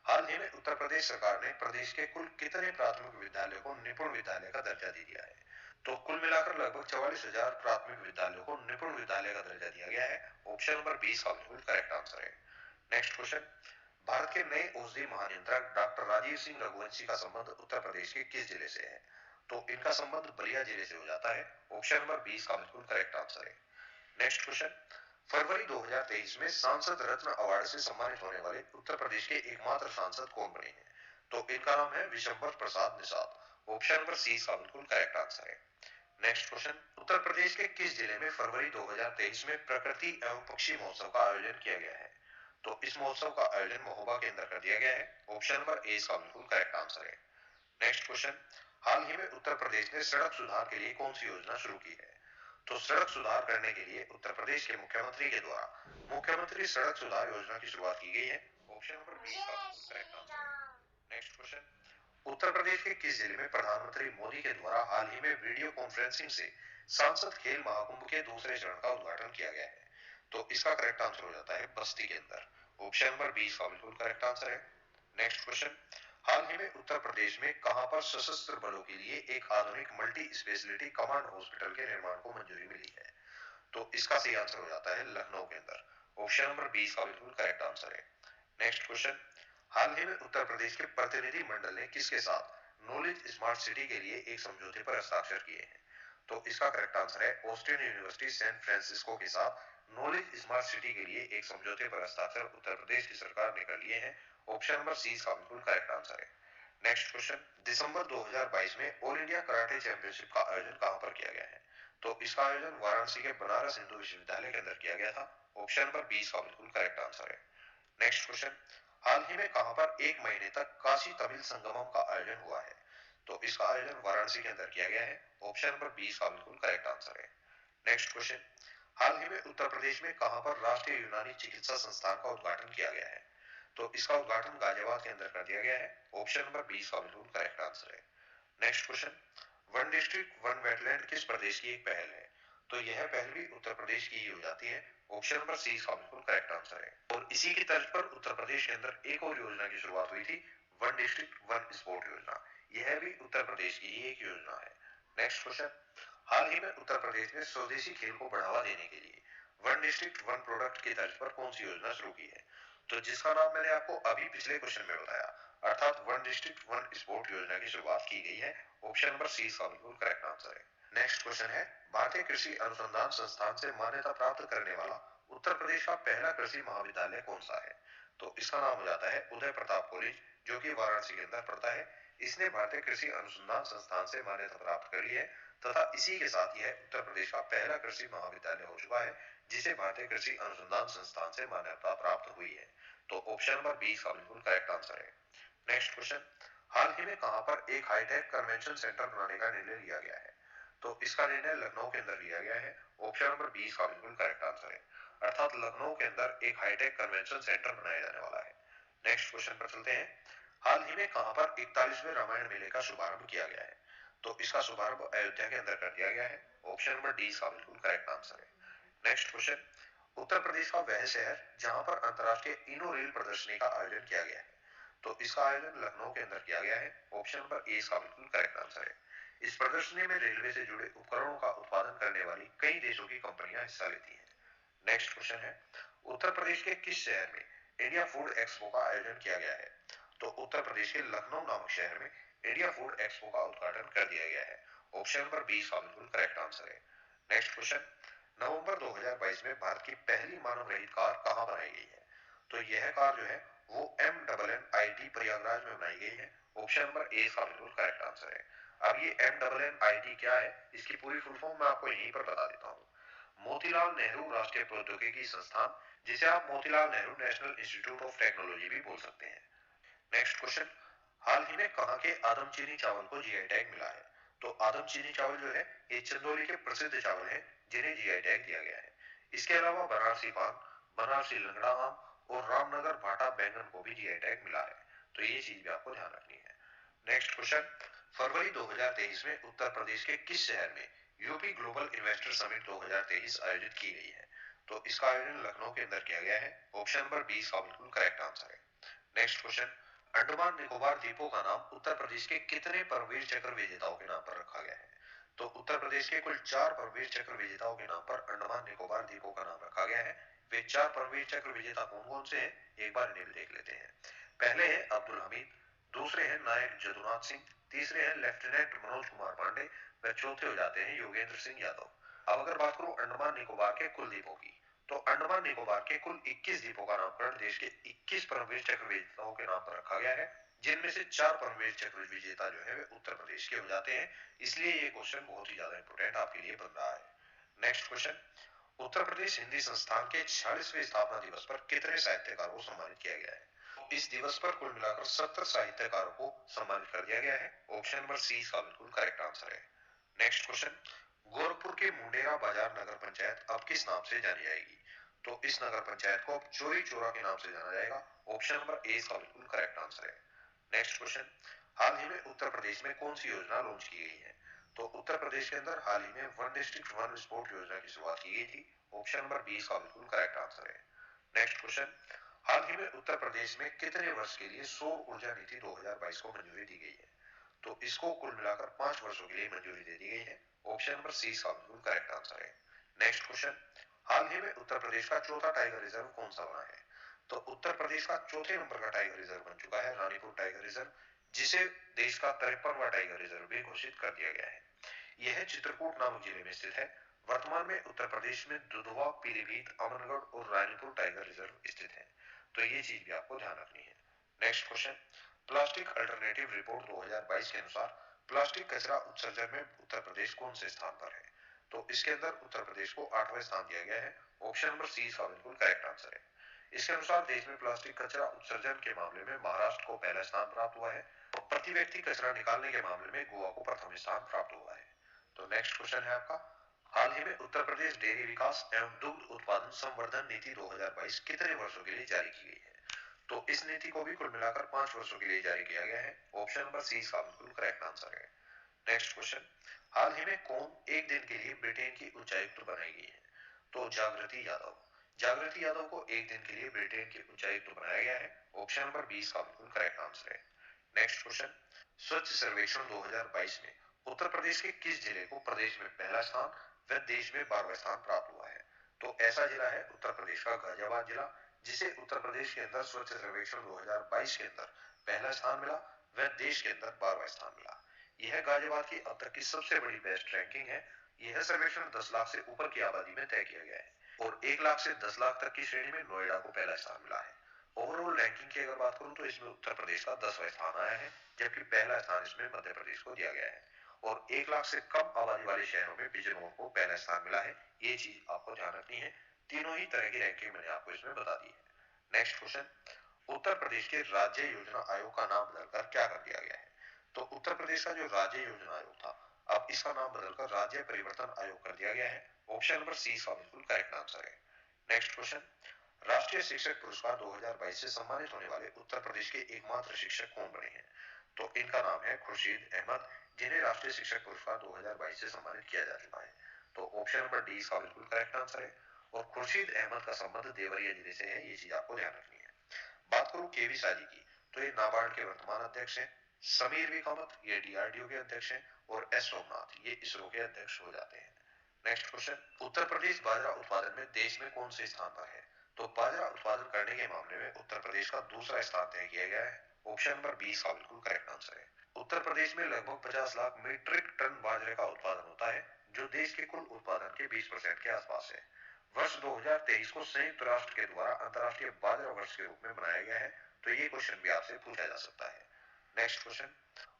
हाल ही में उत्तर प्रदेश सरकार ने प्रदेश के कुल कितने प्राथमिक विद्यालयों को निपुण विद्यालय का दर्जा दे दिया है? तो कुल मिलाकर लगभग 44,000 प्राथमिक विद्यालयों को निपुण विद्यालय का दर्जा दिया गया है। ऑप्शन नंबर 20 का बिल्कुल करेक्ट आंसर है। नेक्स्ट क्वेश्चन, भारत के नए औषधि महानियंत्रक डॉक्टर राजीव सिंह रघुवंशी का संबंध उत्तर प्रदेश के किस जिले से है? तो इनका संबंध बलिया जिले से हो जाता है। ऑप्शन नंबर 20 का बिल्कुल करेक्ट आंसर है। नेक्स्ट क्वेश्चन, फरवरी 2023 में सांसद रत्न अवार्ड से सम्मानित होने वाले उत्तर प्रदेश के एकमात्र सांसद कौन बने हैं? तो इनका नाम है विशंबर प्रसाद निषाद। ऑप्शन नंबर सी का बिल्कुल करेक्ट आंसर है। नेक्स्ट क्वेश्चन, उत्तर प्रदेश के किस जिले में फरवरी 2023 में प्रकृति एवं पक्षी महोत्सव का आयोजन किया गया है? तो इस महोत्सव का आयोजन महोबा के अंदर कर दिया गया है। ऑप्शन नंबर ए का बिल्कुल करेक्ट आंसर है। नेक्स्ट क्वेश्चन, हाल ही में उत्तर प्रदेश ने सड़क सुधार के लिए कौन सी योजना शुरू की है? तो सड़क सुधार करने के लिए उत्तर प्रदेश के मुख्यमंत्री के द्वारा मुख्यमंत्री सड़क सुधार योजना की शुरुआत की गई है। ऑप्शन नंबर बी का करेक्ट आंसर है। नेक्स्ट क्वेश्चन, उत्तर प्रदेश के किस जिले में प्रधानमंत्री मोदी के द्वारा हाल ही में वीडियो कॉन्फ्रेंसिंग से सांसद खेल महाकुंभ के दूसरे चरण का उद्घाटन किया गया है? तो इसका करेक्ट आंसर हो जाता है बस्ती के अंदर। ऑप्शन नंबर 20 का बिल्कुल करेक्ट आंसर है। नेक्स्ट क्वेश्चन, हाल ही में उत्तर प्रदेश में कहां पर सशस्त्र बलों के लिए एक आधुनिक मल्टी स्पेशलिटी कमांड हॉस्पिटल के निर्माण को मंजूरी मिली है? तो इसका सही आंसर हो जाता है लखनऊ के अंदर। ऑप्शन नंबर 20 का बिल्कुल करेक्ट आंसर है। नेक्स्ट क्वेश्चन, हाल ही में उत्तर प्रदेश के प्रतिनिधि मंडल ने किसके साथ नॉलेज स्मार्ट सिटी के लिए एक समझौते पर हस्ताक्षर किए हैं? तो इसका करेक्ट आंसर है ऑस्टिन यूनिवर्सिटी सैन फ्रांसिस्को के साथ नॉलेज स्मार्ट सिटी के लिए एक समझौते पर हस्ताक्षर उत्तर प्रदेश की सरकार ने कर लिए हैं। ऑप्शन नंबर सी का बिल्कुल करेक्ट आंसर है। नेक्स्ट क्वेश्चन, दिसंबर 2022 में ऑल इंडिया कराटे चैंपियनशिप का आयोजन कहां पर किया गया है? तो इसका आयोजन वाराणसी के बनारस हिंदू विश्वविद्यालय के अंदर किया गया था। ऑप्शन नंबर 20 का बिल्कुल करेक्ट आंसर है। नेक्स्ट क्वेश्चन, हाल ही में कहां पर एक महीने तक काशी तमिल संगमम का आयोजन हुआ है? तो इसका आयोजन वाराणसी के अंदर किया गया है। ऑप्शन नंबर 20 का बिल्कुल करेक्ट आंसर है। नेक्स्ट क्वेश्चन, हाल ही में उत्तर प्रदेश में कहां पर राष्ट्रीय यूनानी चिकित्सा संस्थान का उद्घाटन किया गया है? तो इसका उद्घाटन गाजियाबाद के अंदर कर दिया गया है। ऑप्शन नंबर 20 का बिल्कुल करेक्ट आंसर है। Next question, one district one wetland किस प्रदेश की एक पहल है? तो यह पहल भी उत्तर प्रदेश की ही हो जाती है। ऑप्शन नंबर सी का बिल्कुल करेक्ट आंसर है। और इसी की तर्ज पर उत्तर प्रदेश के अंदर एक और योजना की शुरुआत हुई थी, वन डिस्ट्रिक्ट वन स्पोर्ट योजना। यह भी उत्तर प्रदेश की ही एक योजना है। नेक्स्ट क्वेश्चन, हाल ही में उत्तर प्रदेश ने स्वदेशी खेल को बढ़ावा देने के लिए वन डिस्ट्रिक्ट वन प्रोडक्ट की तर्ज पर कौन सी योजना शुरू की है? तो जिसका नाम मैंने आपको अभी पिछले क्वेश्चन में बताया, अर्थात वन डिस्ट्रिक्ट वन स्पोर्ट योजना की शुरुआत की गई है। ऑप्शन नंबर सी का बिल्कुल करेक्ट आंसर है। नेक्स्ट क्वेश्चन है, भारतीय कृषि अनुसंधान संस्थान से मान्यता प्राप्त करने वाला उत्तर प्रदेश का पहला कृषि महाविद्यालय कौन सा है? तो इसका नाम हो जाता है उदय प्रताप कॉलेज, जो कि वाराणसी के अंदर पड़ता है। इसने भारतीय कृषि अनुसंधान संस्थान से मान्यता प्राप्त कर ली है तथा इसी के साथ यह उत्तर प्रदेश का पहला कृषि महाविद्यालय हो चुका है जिसे भारतीय कृषि अनुसंधान संस्थान से मान्यता प्राप्त हुई है। तो ऑप्शन नंबर 20 का बिल्कुल करेक्ट आंसर है। नेक्स्ट क्वेश्चन, हाल ही में कहां पर एक हाईटेक कन्वेंशन सेंटर बनाने का निर्णय लिया गया है? तो इसका निर्णय लखनऊ के अंदर लिया गया है। ऑप्शन नंबर 20 का बिल्कुल करेक्ट आंसर है। अर्थात लखनऊ के अंदर एक हाईटेक कन्वेंशन सेंटर बनाया जाने वाला है। नेक्स्ट क्वेश्चन पर चलते हैं, हाल ही में कहां पर 41वें रामायण मेले का शुभारंभ किया गया है? तो इसका शुभारंभ अयोध्या के अंदर कर दिया गया है। ऑप्शन नंबर डी का बिल्कुल करेक्ट आंसर है। नेक्स्ट क्वेश्चन, उत्तर प्रदेश का वह शहर जहां पर अंतरराष्ट्रीय इनो रेल प्रदर्शनी का आयोजन किया गया है? तो इसका आयोजन लखनऊ के अंदर किया गया है। ऑप्शन नंबर ए का बिल्कुल करेक्ट आंसर है। इस प्रदर्शनी में रेलवे से जुड़े उपकरणों का उत्पादन करने वाली कई देशों की कंपनियां हिस्सा लेती हैं। नेक्स्ट क्वेश्चन है, उत्तर प्रदेश के किस शहर में इंडिया फूड एक्सपो का आयोजन किया गया है? तो उत्तर प्रदेश के लखनऊ नामक शहर में इंडिया फूड एक्सपो का उद्घाटन कर दिया गया है। ऑप्शन नंबर 20 का बिल्कुल करेक्ट आंसर है। नेक्स्ट क्वेश्चन, नवंबर 2022 में भारत की पहली मानव रहित कार कहां बनाई गई है? तो यह कार जो है वो MNNIT प्रयागराज में बनाई गई है। ऑप्शन नंबर ए का बिल्कुल करेक्ट आंसर है। अब ये MNNIT क्या है, इसकी पूरी फुल फॉर्म मैं आपको यहीं पर बता देता हूँ। मोतीलाल नेहरू राष्ट्रीय प्रौद्योगिकी संस्थान, जिसे आप Motilal Nehru national institute of technology भी बोल सकते हैं। नेक्स्ट क्वेश्चन, हाल ही में कहां के आदमचीनी चावल को जीआई टैग मिला है? तो आदमचीनी चावल जो है ये चंदौली के प्रसिद्ध चावल है जिन्हें जीआई टैग दिया गया है। इसके अलावा बनारसी पान, बनारसी लंगड़ा आम और रामनगर भाटा बैंगन को भी जीआई टैग मिला है। तो ये चीज भी आपको ध्यान रखनी है। नेक्स्ट क्वेश्चन, फरवरी 2023 में उत्तर प्रदेश के किस शहर में यूपी ग्लोबल इन्वेस्टर समिट 2023 आयोजित की गई है? तो इसका आयोजन लखनऊ के अंदर किया गया है। ऑप्शन नंबर 20 का बिल्कुल करेक्ट आंसर है। नेक्स्ट क्वेश्चन, अंडमान निकोबार द्वीपों का नाम उत्तर प्रदेश के कितने परमवीर चक्र विजेताओं के नाम पर रखा गया है? तो उत्तर प्रदेश के कुल 4 परमवीर चक्र विजेताओं के नाम पर अंडमान निकोबार द्वीपों का नाम रखा गया है। वे 4 परमवीर चक्र विजेता कौन कौन से हैं, एक बार इन्हें भी देख लेते हैं। पहले हैं अब्दुल हमीद, दूसरे हैं नायक जदुनाथ सिंह, तीसरे हैं लेफ्टिनेंट मनोज कुमार पांडे व चौथे हो जाते हैं योगेंद्र सिंह यादव। अब अगर बात करूं अंडमान निकोबार के कुल द्वीपों की, तो अंडमान निकोबार के कुल 21 द्वीपों का नामकरण देश के 21 परमवीर चक्र विजेताओं के नाम पर रखा गया है, जिनमें से 4 परमवीर चक्र विजेता जो है वे उत्तर प्रदेश के हो जाते हैं। इसलिए ये क्वेश्चन बहुत ही ज्यादा इंपोर्टेंट आपके लिए बन रहा है। नेक्स्ट क्वेश्चन, उत्तर प्रदेश हिंदी संस्थान के 46वें स्थापना दिवस पर कितने साहित्यकारों को सम्मानित किया गया है? इस दिवस पर कुल मिलाकर 70 साहित्यकारों को सम्मानित कर दिया गया है। ऑप्शन नंबर सी इसका बिल्कुल करेक्ट आंसर है। नेक्स्ट क्वेश्चन, गोरखपुर के मुंडेरा बाजार नगर पंचायत अब किस नाम से जानी जाएगी? तो इस नगर पंचायत को अब चोरी चोरा के नाम से जाना जाएगा। ऑप्शन नंबर ए इसका बिल्कुल करेक्ट आंसर है। नेक्स्ट क्वेश्चन, हाल ही में उत्तर प्रदेश में कौन सी योजना लॉन्च की गई है? तो उत्तर प्रदेश के अंदर हाल ही में वन डिस्ट्रिक्ट वन स्पोर्ट योजना की शुरुआत की गई थी। ऑप्शन नंबर बी इसका बिल्कुल करेक्ट आंसर है। नेक्स्ट क्वेश्चन, हाल ही में उत्तर प्रदेश में कितने वर्ष के लिए सौर ऊर्जा नीति 2022 को मंजूरी दी गई है? तो इसको कुल मिलाकर 5 वर्षों के लिए मंजूरी दे दी गई है। ऑप्शन नंबर सी इसका बिल्कुल करेक्ट आंसर है। नेक्स्ट क्वेश्चन, हाल ही में उत्तर प्रदेश का चौथा टाइगर रिजर्व कौन सा बना है? तो उत्तर प्रदेश का चौथे नंबर का टाइगर रिजर्व बन चुका है रानीपुर टाइगर रिजर्व, जिसे देश का 53वां टाइगर रिजर्व भी घोषित कर दिया गया है। यह चित्रकूट नामक जिले में स्थित है। वर्तमान में उत्तर प्रदेश में दुधवा, पीलीभीत, अमरगढ़ और रानीपुर टाइगर रिजर्व स्थित है। तो ये चीज भी आपको ध्यान रखनी है। Next question, plastic alternative report 2022 के अनुसार प्लास्टिक कचरा उत्सर्जन में उत्तर प्रदेश कौन से स्थान पर है? तो इसके अंदर उत्तर प्रदेश को 8वां स्थान दिया गया है। ऑप्शन नंबर सी इसका बिल्कुल करेक्ट आंसर है। इसके अनुसार देश में प्लास्टिक कचरा उत्सर्जन के मामले में महाराष्ट्र को पहला स्थान प्राप्त हुआ है और प्रति व्यक्ति कचरा निकालने के मामले में गोवा को प्रथम स्थान प्राप्त हुआ है। तो नेक्स्ट क्वेश्चन है आपका, हाल ही में उत्तर प्रदेश डेयरी विकास एवं दुग्ध उत्पादन संवर्धन नीति 2022 कितने वर्षों के लिए जारी की गई है? तो इस नीति को भी कुल मिलाकर 5 वर्षों के लिए जारी किया गया है। ऑप्शन नंबर सी इसका बिल्कुल करेक्ट आंसर है। नेक्स्ट क्वेश्चन, हाल ही में कौन एक दिन के लिए ब्रिटेन की उच्चायुक्त बनाई गई है? तो जागृति यादव। जागृति यादव को एक दिन के लिए ब्रिटेन के उच्चायुक्त बनाया गया है। ऑप्शन नंबर 20 का बिल्कुल करेक्ट आंसर है। नेक्स्ट क्वेश्चन, स्वच्छ सर्वेक्षण 2022 में उत्तर प्रदेश के किस जिले को प्रदेश में पहला स्थान व देश में 12वां स्थान प्राप्त हुआ है? तो ऐसा जिला है उत्तर प्रदेश का गाजियाबाद जिला, जिसे उत्तर प्रदेश के अंदर स्वच्छ सर्वेक्षण 2022 के अंदर पहला स्थान मिला व देश के अंदर 12वां स्थान मिला। यह गाजियाबाद की अब तक की सबसे बड़ी बेस्ट रैंकिंग है। यह सर्वेक्षण 10 लाख से ऊपर की आबादी में तय किया गया है और 1 लाख से 10 लाख तक की श्रेणी में नोएडा को पहला स्थान मिला है। ओवरऑल रैंकिंग की अगर बात करूं तो इसमें उत्तर प्रदेश का 10वां स्थान आया है, जबकि पहला स्थान इसमें मध्य प्रदेश को दिया गया है और 1 लाख से कम आबादी वाले शहरों में बिजनौर को पहला स्थान मिला है। ये चीज आपको ध्यान रखनी है। तीनों ही तरह की रैंकिंग मैंने आपको इसमें बता दी है। नेक्स्ट क्वेश्चन, उत्तर प्रदेश के राज्य योजना आयोग का नाम बदलकर क्या कर दिया गया है? तो उत्तर प्रदेश का जो राज्य योजना आयोग था, अब इसका नाम बदलकर राज्य परिवर्तन आयोग कर दिया गया है। ऑप्शन नंबर सी इसका बिल्कुल करेक्ट आंसर है। नेक्स्ट क्वेश्चन, राष्ट्रीय शिक्षक पुरस्कार 2022 से सम्मानित होने वाले उत्तर प्रदेश के एकमात्र शिक्षक कौन बने हैं? तो इनका नाम है खुर्शीद अहमद, जिन्हें राष्ट्रीय शिक्षक पुरस्कार 2022 से सम्मानित किया जा चुका है। तो ऑप्शन नंबर डी इसका बिल्कुल करेक्ट आंसर है और खुर्शीद अहमद का संबंध देवरिया जिले से है। ये चीज आपको ध्यान रखनी है। बात करूं केवी साजी की, तो ये नाबार्ड के वर्तमान अध्यक्ष हैं। समीर वी कामत ये डीआरडीओ के अध्यक्ष हैं और एस सोमनाथ ये इसरो के अध्यक्ष हो जाते हैं। नेक्स्ट क्वेश्चन, उत्तर प्रदेश बाजरा उत्पादन में देश में कौन से स्थान पर है? तो बाजरा उत्पादन करने के मामले में उत्तर प्रदेश का दूसरा स्थान तय किया गया है। ऑप्शन नंबर 20 का बिल्कुल करेक्ट आंसर है। उत्तर प्रदेश में लगभग 50 लाख मीट्रिक टन बाजरे का उत्पादन होता है, जो देश के कुल उत्पादन के 20% के आसपास है। वर्ष 2023 को संयुक्त राष्ट्र के द्वारा अंतर्राष्ट्रीय बाजरा वर्ष के रूप में मनाया गया है। तो ये क्वेश्चन भी आपसे पूछा जा सकता है। नेक्स्ट क्वेश्चन,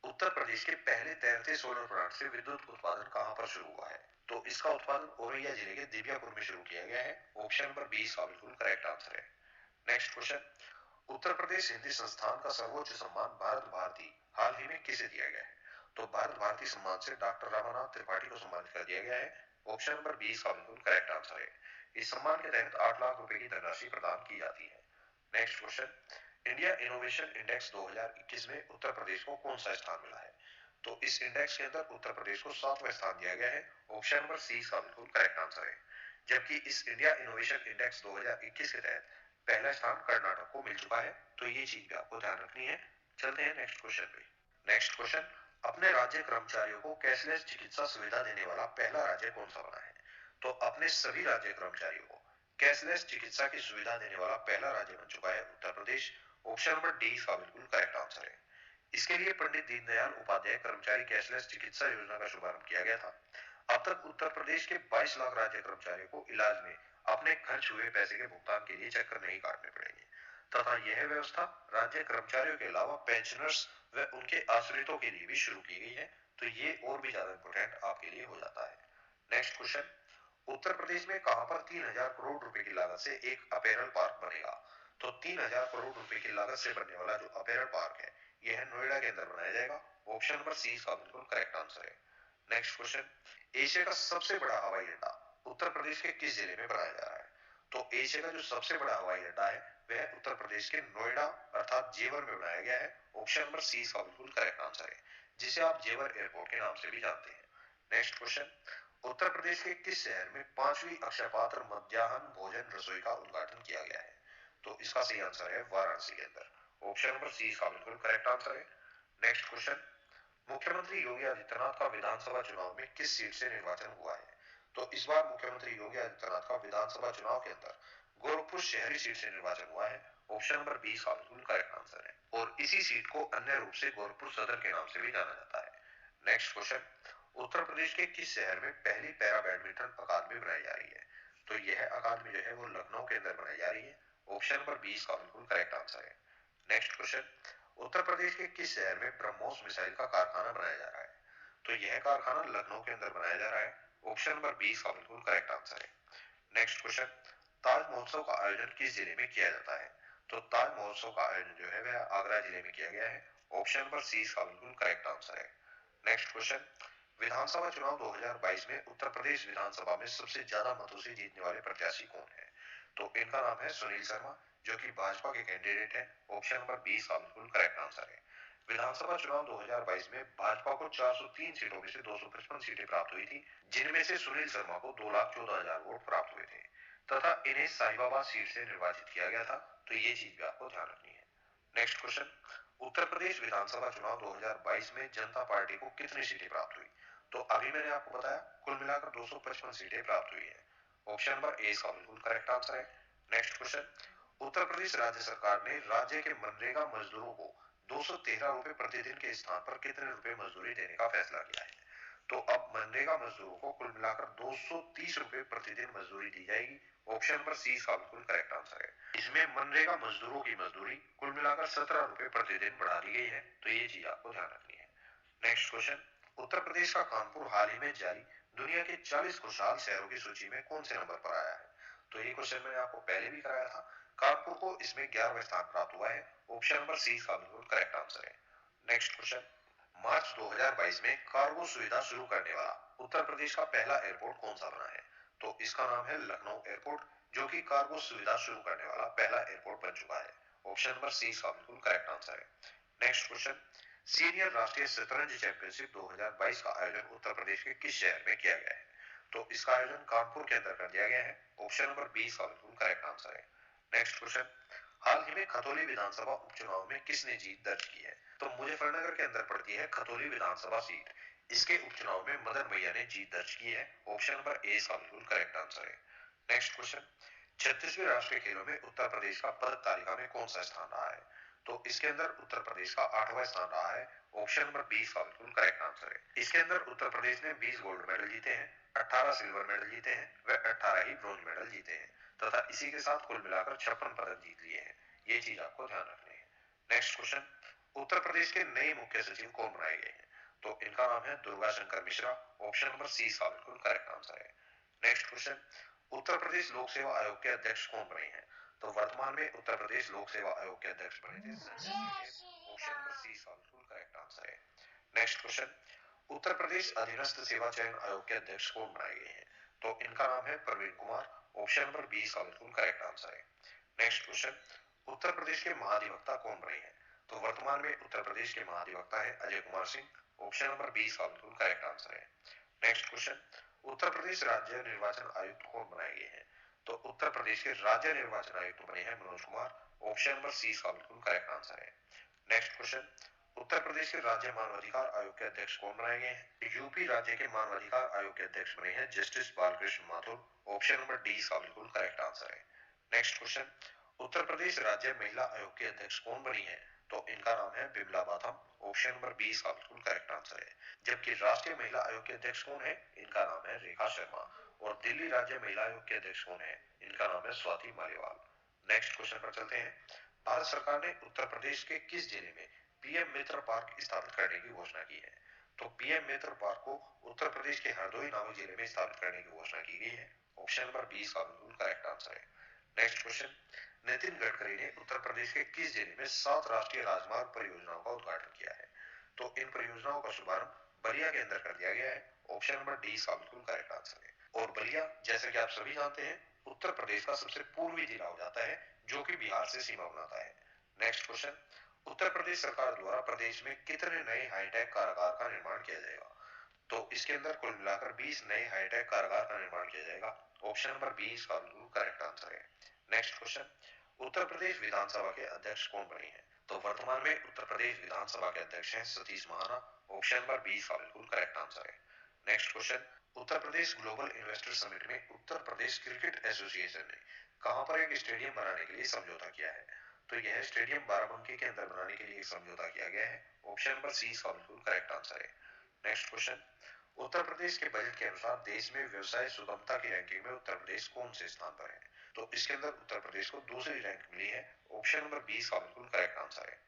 उत्तर प्रदेश के पहले तैरते सोलर प्लांट से विद्युत उत्पादन कहां पर शुरू हुआ है? तो इसका उत्पादन औरैया जिले के दिव्यापुर में शुरू किया गया है। ऑप्शन नंबर 20 का बिल्कुल करेक्ट आंसर है। नेक्स्ट क्वेश्चन, उत्तर प्रदेश हिंदी संस्थान का सर्वोच्च सम्मान भारत भारती हाल ही में किसे दिया गया है? तो भारत भारती सम्मान से डॉक्टर रामानाथ त्रिपाठी को सम्मानित कर दिया गया है। ऑप्शन नंबर 20 का बिल्कुल करेक्ट आंसर है। इस सम्मान के तहत 8 लाख रुपए की धनराशि प्रदान की जाती है। Next question, India innovation index 2021 में उत्तर प्रदेश को कौन सा स्थान मिला है? तो इस इंडेक्स के अंदर उत्तर प्रदेश को 7वां स्थान दिया गया है। ऑप्शन नंबर सी का बिल्कुल करेक्ट आंसर है। जबकि इस इंडिया इनोवेशन इंडेक्स 2021 के तहत पहला स्थान कर्नाटक को मिल चुका है। तो ये चीज भी आपको ध्यान रखनी है। चलते हैं नेक्स्ट क्वेश्चन पे। नेक्स्ट क्वेश्चन, अपने राज्य कर्मचारियों को कैशलेस चिकित्सा सुविधा देने वाला पहला राज्य कौन सा बना है? तो अपने सभी राज्य कर्मचारियों को कैशलेस चिकित्सा की सुविधा देने वाला पहला राज्य बन चुका है Uttar Pradesh. Option number D इसका बिल्कुल करेक्ट आंसर है। इसके लिए पंडित दीनदयाल उपाध्याय कर्मचारी कैशलेस चिकित्सा योजना का शुभारंभ किया गया था। अब तक उत्तर प्रदेश के 22 लाख राज्य कर्मचारियों को इलाज में अपने खर्च हुए पैसे के भुगतान के लिए चक्कर नहीं काटने पड़ेंगे तथा यह व्यवस्था राज्य कर्मचारियों के अलावा पेंशनर्स व उनके आश्रितों के लिए भी शुरू की गई है। तो ये और भी ज्यादा इंपोर्टेंट आपके लिए हो जाता है। नेक्स्ट क्वेश्चन, उत्तर प्रदेश में कहां पर 3000 करोड़ रुपए की लागत से एक अपैरल पार्क बनेगा? तो 3000 करोड़ रुपए की लागत से बनने वाला जो अपैरल पार्क है यह नोएडा के अंदर बनाया जाएगा। ऑप्शन नंबर सी इसका बिल्कुल करेक्ट आंसर है। नेक्स्ट क्वेश्चन, एशिया का सबसे बड़ा हवाई अड्डा उत्तर प्रदेश के किस जिले में बनाया जा रहा है? तो एशिया का जो सबसे बड़ा हवाई अड्डा है वह उत्तर प्रदेश के नोएडा अर्थात जेवर में बनाया गया है। ऑप्शन नंबर सी इसका बिल्कुल करेक्ट आंसर है, जिसे आप जेवर एयरपोर्ट के नाम से भी जानते हैं। नेक्स्ट क्वेश्चन, उत्तर प्रदेश के किस शहर में 5वीं अक्षय पात्र मध्याह्न भोजन रसोई का उद्घाटन किया गया है? तो इसका सही आंसर है वाराणसी के अंदर। ऑप्शन नंबर सी इसका बिल्कुल करेक्ट आंसर है। नेक्स्ट क्वेश्चन, मुख्यमंत्री योगी आदित्यनाथ का विधानसभा चुनाव में किस सीट से निर्वाचन हुआ है? तो इस बार मुख्यमंत्री योगी आदित्यनाथ का विधानसभा चुनाव के अंदर गोरखपुर शहरी सीट से निर्वाचन हुआ है। ऑप्शन नंबर बी इसका बिल्कुल करेक्ट आंसर है और इसी सीट को अन्य रूप से गोरखपुर सदर के नाम से भी जाना जाता है। नेक्स्ट क्वेश्चन, उत्तर प्रदेश के किस शहर में पहली पैरा बैडमिंटन अकादमी बनाई जा रही है? तो यह अकादमी जो है वो लखनऊ के अंदर बनाई जा रही है। ऑप्शन नंबर बी इसका बिल्कुल करेक्ट आंसर है। नेक्स्ट क्वेश्चन, उत्तर प्रदेश के किस शहर में ब्रह्मोस मिसाइल का कारखाना बनाया जा रहा है? तो यह कारखाना लखनऊ के अंदर बनाया जा रहा है। ऑप्शन नंबर बी इसका बिल्कुल करेक्ट आंसर है। नेक्स्ट क्वेश्चन, ताज महोत्सव का आयोजन किस जिले में किया जाता है? तो ताज महोत्सव का आयोजन जो है वह आगरा जिले में किया गया है। ऑप्शन नंबर सी इसका बिल्कुल करेक्ट आंसर है। नेक्स्ट क्वेश्चन, विधानसभा चुनाव 2022 में उत्तर प्रदेश विधानसभा में सबसे ज्यादा मतों से जीतने वाले प्रत्याशी कौन है? तो इनका नाम है सुनील शर्मा, जो कि भाजपा के कैंडिडेट है। ऑप्शन नंबर बी इसका बिल्कुल करेक्ट आंसर है। विधानसभा चुनाव 2022 में भाजपा को 403 सीटों में से 255 सीटें प्राप्त हुई थी, जिनमें से सुनील शर्मा को 2,14,000 वोट प्राप्त हुए थे तथा इन्हें साहिबाबाद सीट से निर्वाचित किया गया था। तो ये चीज भी आपको ध्यान रखनी है। नेक्स्ट क्वेश्चन, उत्तर प्रदेश विधानसभा चुनाव 2022 में जनता पार्टी को कितनी सीटें प्राप्त हुई? तो अभी मैंने आपको बताया कुल मिलाकर 255 सीटें प्राप्त हुई है। ऑप्शन नंबर ए इसका बिल्कुल करेक्ट आंसर है। नेक्स्ट क्वेश्चन, उत्तर प्रदेश राज्य सरकार ने राज्य के मनरेगा मजदूरों को 213 रुपए प्रतिदिन के स्थान पर कितने रुपए मजदूरी देने का फैसला किया है? तो अब मनरेगा मजदूरों को कुल मिलाकर 230 रुपए प्रतिदिन मजदूरी दी जाएगी। ऑप्शन नंबर सी इसका बिल्कुल करेक्ट आंसर है। इसमें मनरेगा मजदूरों की मजदूरी कुल मिलाकर 17 रुपए प्रतिदिन बढ़ा दी गई है। तो ये चीज आपको ध्यान रखनी है। नेक्स्ट क्वेश्चन, उत्तर प्रदेश का कानपुर हाल ही में जारी दुनिया के 40 खुशहाल शहरों की सूची में कौन से नंबर पर आया है? तो ये क्वेश्चन मैंने आपको पहले भी कराया था। कानपुर को इसमें 11वां स्थान प्राप्त हुआ है। ऑप्शन नंबर सी इसका बिल्कुल करेक्ट आंसर है। नेक्स्ट क्वेश्चन, मार्च 2022 में कार्गो सुविधा शुरू करने वाला उत्तर प्रदेश का पहला एयरपोर्ट कौन सा बना है? तो इसका नाम है लखनऊ एयरपोर्ट, जो कि कार्गो सुविधा शुरू करने वाला पहला एयरपोर्ट बन चुका है। ऑप्शन नंबर सी इसका बिल्कुल करेक्ट आंसर है। नेक्स्ट क्वेश्चन, सीनियर राष्ट्रीय शतरंज चैंपियनशिप 2022 का आयोजन उत्तर प्रदेश के किस शहर में किया गया है? तो इसका आयोजन कानपुर के अंदर कर दिया गया है। ऑप्शन नंबर बी इसका बिल्कुल करेक्ट आंसर है। नेक्स्ट क्वेश्चन, हाल ही में खतौली विधानसभा उपचुनाव में किसने जीत दर्ज की है? तो मुजफ्फरनगर के अंदर पड़ती है खतौली विधानसभा सीट। इसके उपचुनाव में मदन भैया ने जीत दर्ज की है। ऑप्शन नंबर ए इसका बिल्कुल करेक्ट आंसर है। नेक्स्ट क्वेश्चन, 36वें राष्ट्रीय खेलों में उत्तर प्रदेश का पदक तालिका में कौन सा स्थान रहा है? तो इसके अंदर उत्तर प्रदेश का 8वां स्थान रहा है। ऑप्शन नंबर बी इसका बिल्कुल करेक्ट आंसर है। इसके अंदर उत्तर प्रदेश ने 20 गोल्ड मेडल जीते हैं, 18 सिल्वर मेडल जीते हैं व 18 ही ब्रॉन्ज मेडल जीते हैं तथा इसी के साथ कुल मिलाकर 56 पदक जीत लिए हैं। ये चीज आपको ध्यान रखनी है। नेक्स्ट क्वेश्चन, उत्तर प्रदेश के नए मुख्य सचिव कौन बनाए गए हैं? तो इनका नाम है Durga Shankar Mishra. Option number C इसका बिल्कुल करेक्ट आंसर है। नेक्स्ट क्वेश्चन, उत्तर प्रदेश लोक सेवा आयोग के अध्यक्ष कौन बने हैं? तो वर्तमान में उत्तर प्रदेश लोक सेवा आयोग के अध्यक्ष बने थे Sanjay Singh. Option number C इसका बिल्कुल करेक्ट आंसर है। नेक्स्ट क्वेश्चन, उत्तर प्रदेश अधीनस्थ सेवा चयन आयोग के अध्यक्ष कौन बनाए गए हैं? तो इनका नाम है Praveen Kumar. Option number B इसका बिल्कुल करेक्ट आंसर है। नेक्स्ट क्वेश्चन, उत्तर प्रदेश के महाधिवक्ता कौन बने हैं? तो वर्तमान में उत्तर प्रदेश के महाधिवक्ता है Ajay Kumar Singh. Option number B इसका बिल्कुल करेक्ट आंसर है। नेक्स्ट क्वेश्चन, उत्तर प्रदेश राज्य निर्वाचन आयुक्त कौन बनाए गए हैं? तो उत्तर प्रदेश के राज्य निर्वाचन आयुक्त बने हैं Manoj Kumar. Option number C इसका बिल्कुल करेक्ट आंसर है। नेक्स्ट क्वेश्चन, उत्तर प्रदेश के राज्य मानवाधिकार आयोग के अध्यक्ष कौन बनाए गए हैं? यूपी राज्य के मानवाधिकार आयोग के अध्यक्ष बने हैं justice Balkrishna Mathur. Option number D इसका बिल्कुल करेक्ट आंसर है। नेक्स्ट क्वेश्चन, उत्तर प्रदेश राज्य महिला आयोग के अध्यक्ष कौन बनी है? तो इनका नाम है Bimla Batham. Option number B इसका बिल्कुल करेक्ट आंसर है। जबकि राष्ट्रीय महिला आयोग के अध्यक्ष कौन है? इनका नाम है रेखा शर्मा। और दिल्ली राज्य महिला आयोग के अध्यक्ष कौन है? इनका नाम है स्वाति मालीवाल। नेक्स्ट क्वेश्चन पर चलते हैं। भारत सरकार ने उत्तर प्रदेश के किस जिले में पीएम मित्र पार्क स्थापित करने की घोषणा की है? तो पीएम मित्र पार्क को उत्तर प्रदेश के हरदोई नामक जिले में स्थापित करने की घोषणा की गई है। ऑप्शन नंबर बी इसका बिल्कुल करेक्ट आंसर है। नेक्स्ट क्वेश्चन, नितिन गडकरी ने उत्तर प्रदेश के किस जिले में 7 राष्ट्रीय राजमार्ग परियोजनाओं का उद्घाटन किया है? तो इन परियोजनाओं का शुभारंभ बलिया के अंदर कर दिया गया है। ऑप्शन नंबर डी इसका बिल्कुल करेक्ट आंसर है। और बलिया, जैसे कि आप सभी जानते हैं, उत्तर प्रदेश का सबसे पूर्वी जिला हो जाता है जो कि बिहार से सीमा बनाता है। नेक्स्ट क्वेश्चन, उत्तर प्रदेश सरकार द्वारा प्रदेश में कितने नए हाईटेक कारागार का निर्माण किया जाएगा? तो इसके अंदर कुल मिलाकर 20 नए हाईटेक कारागार का निर्माण किया जाएगा। ऑप्शन नंबर बी इसका बिल्कुल करेक्ट आंसर है। नेक्स्ट क्वेश्चन, उत्तर प्रदेश विधानसभा के अध्यक्ष कौन बने हैं? तो वर्तमान में उत्तर प्रदेश विधानसभा के अध्यक्ष हैं Satish Mahana. Option number B इसका बिल्कुल करेक्ट आंसर है। नेक्स्ट क्वेश्चन, उत्तर प्रदेश ग्लोबल इन्वेस्टर समिट में उत्तर प्रदेश क्रिकेट एसोसिएशन ने कहां पर एक स्टेडियम बनाने के लिए समझौता किया है? तो यह स्टेडियम बाराबंकी के अंदर बनाने के लिए समझौता किया गया है। ऑप्शन नंबर सी इसका बिल्कुल करेक्ट आंसर है। नेक्स्ट क्वेश्चन, उत्तर प्रदेश के बजट के अनुसार देश में व्यवसाय सुगमता की रैंकिंग में उत्तर प्रदेश कौन से स्थान पर है? तो इसके अंदर उत्तर प्रदेश को दूसरी रैंक मिली है। ऑप्शन नंबर बी इसका बिल्कुल करेक्ट आंसर है।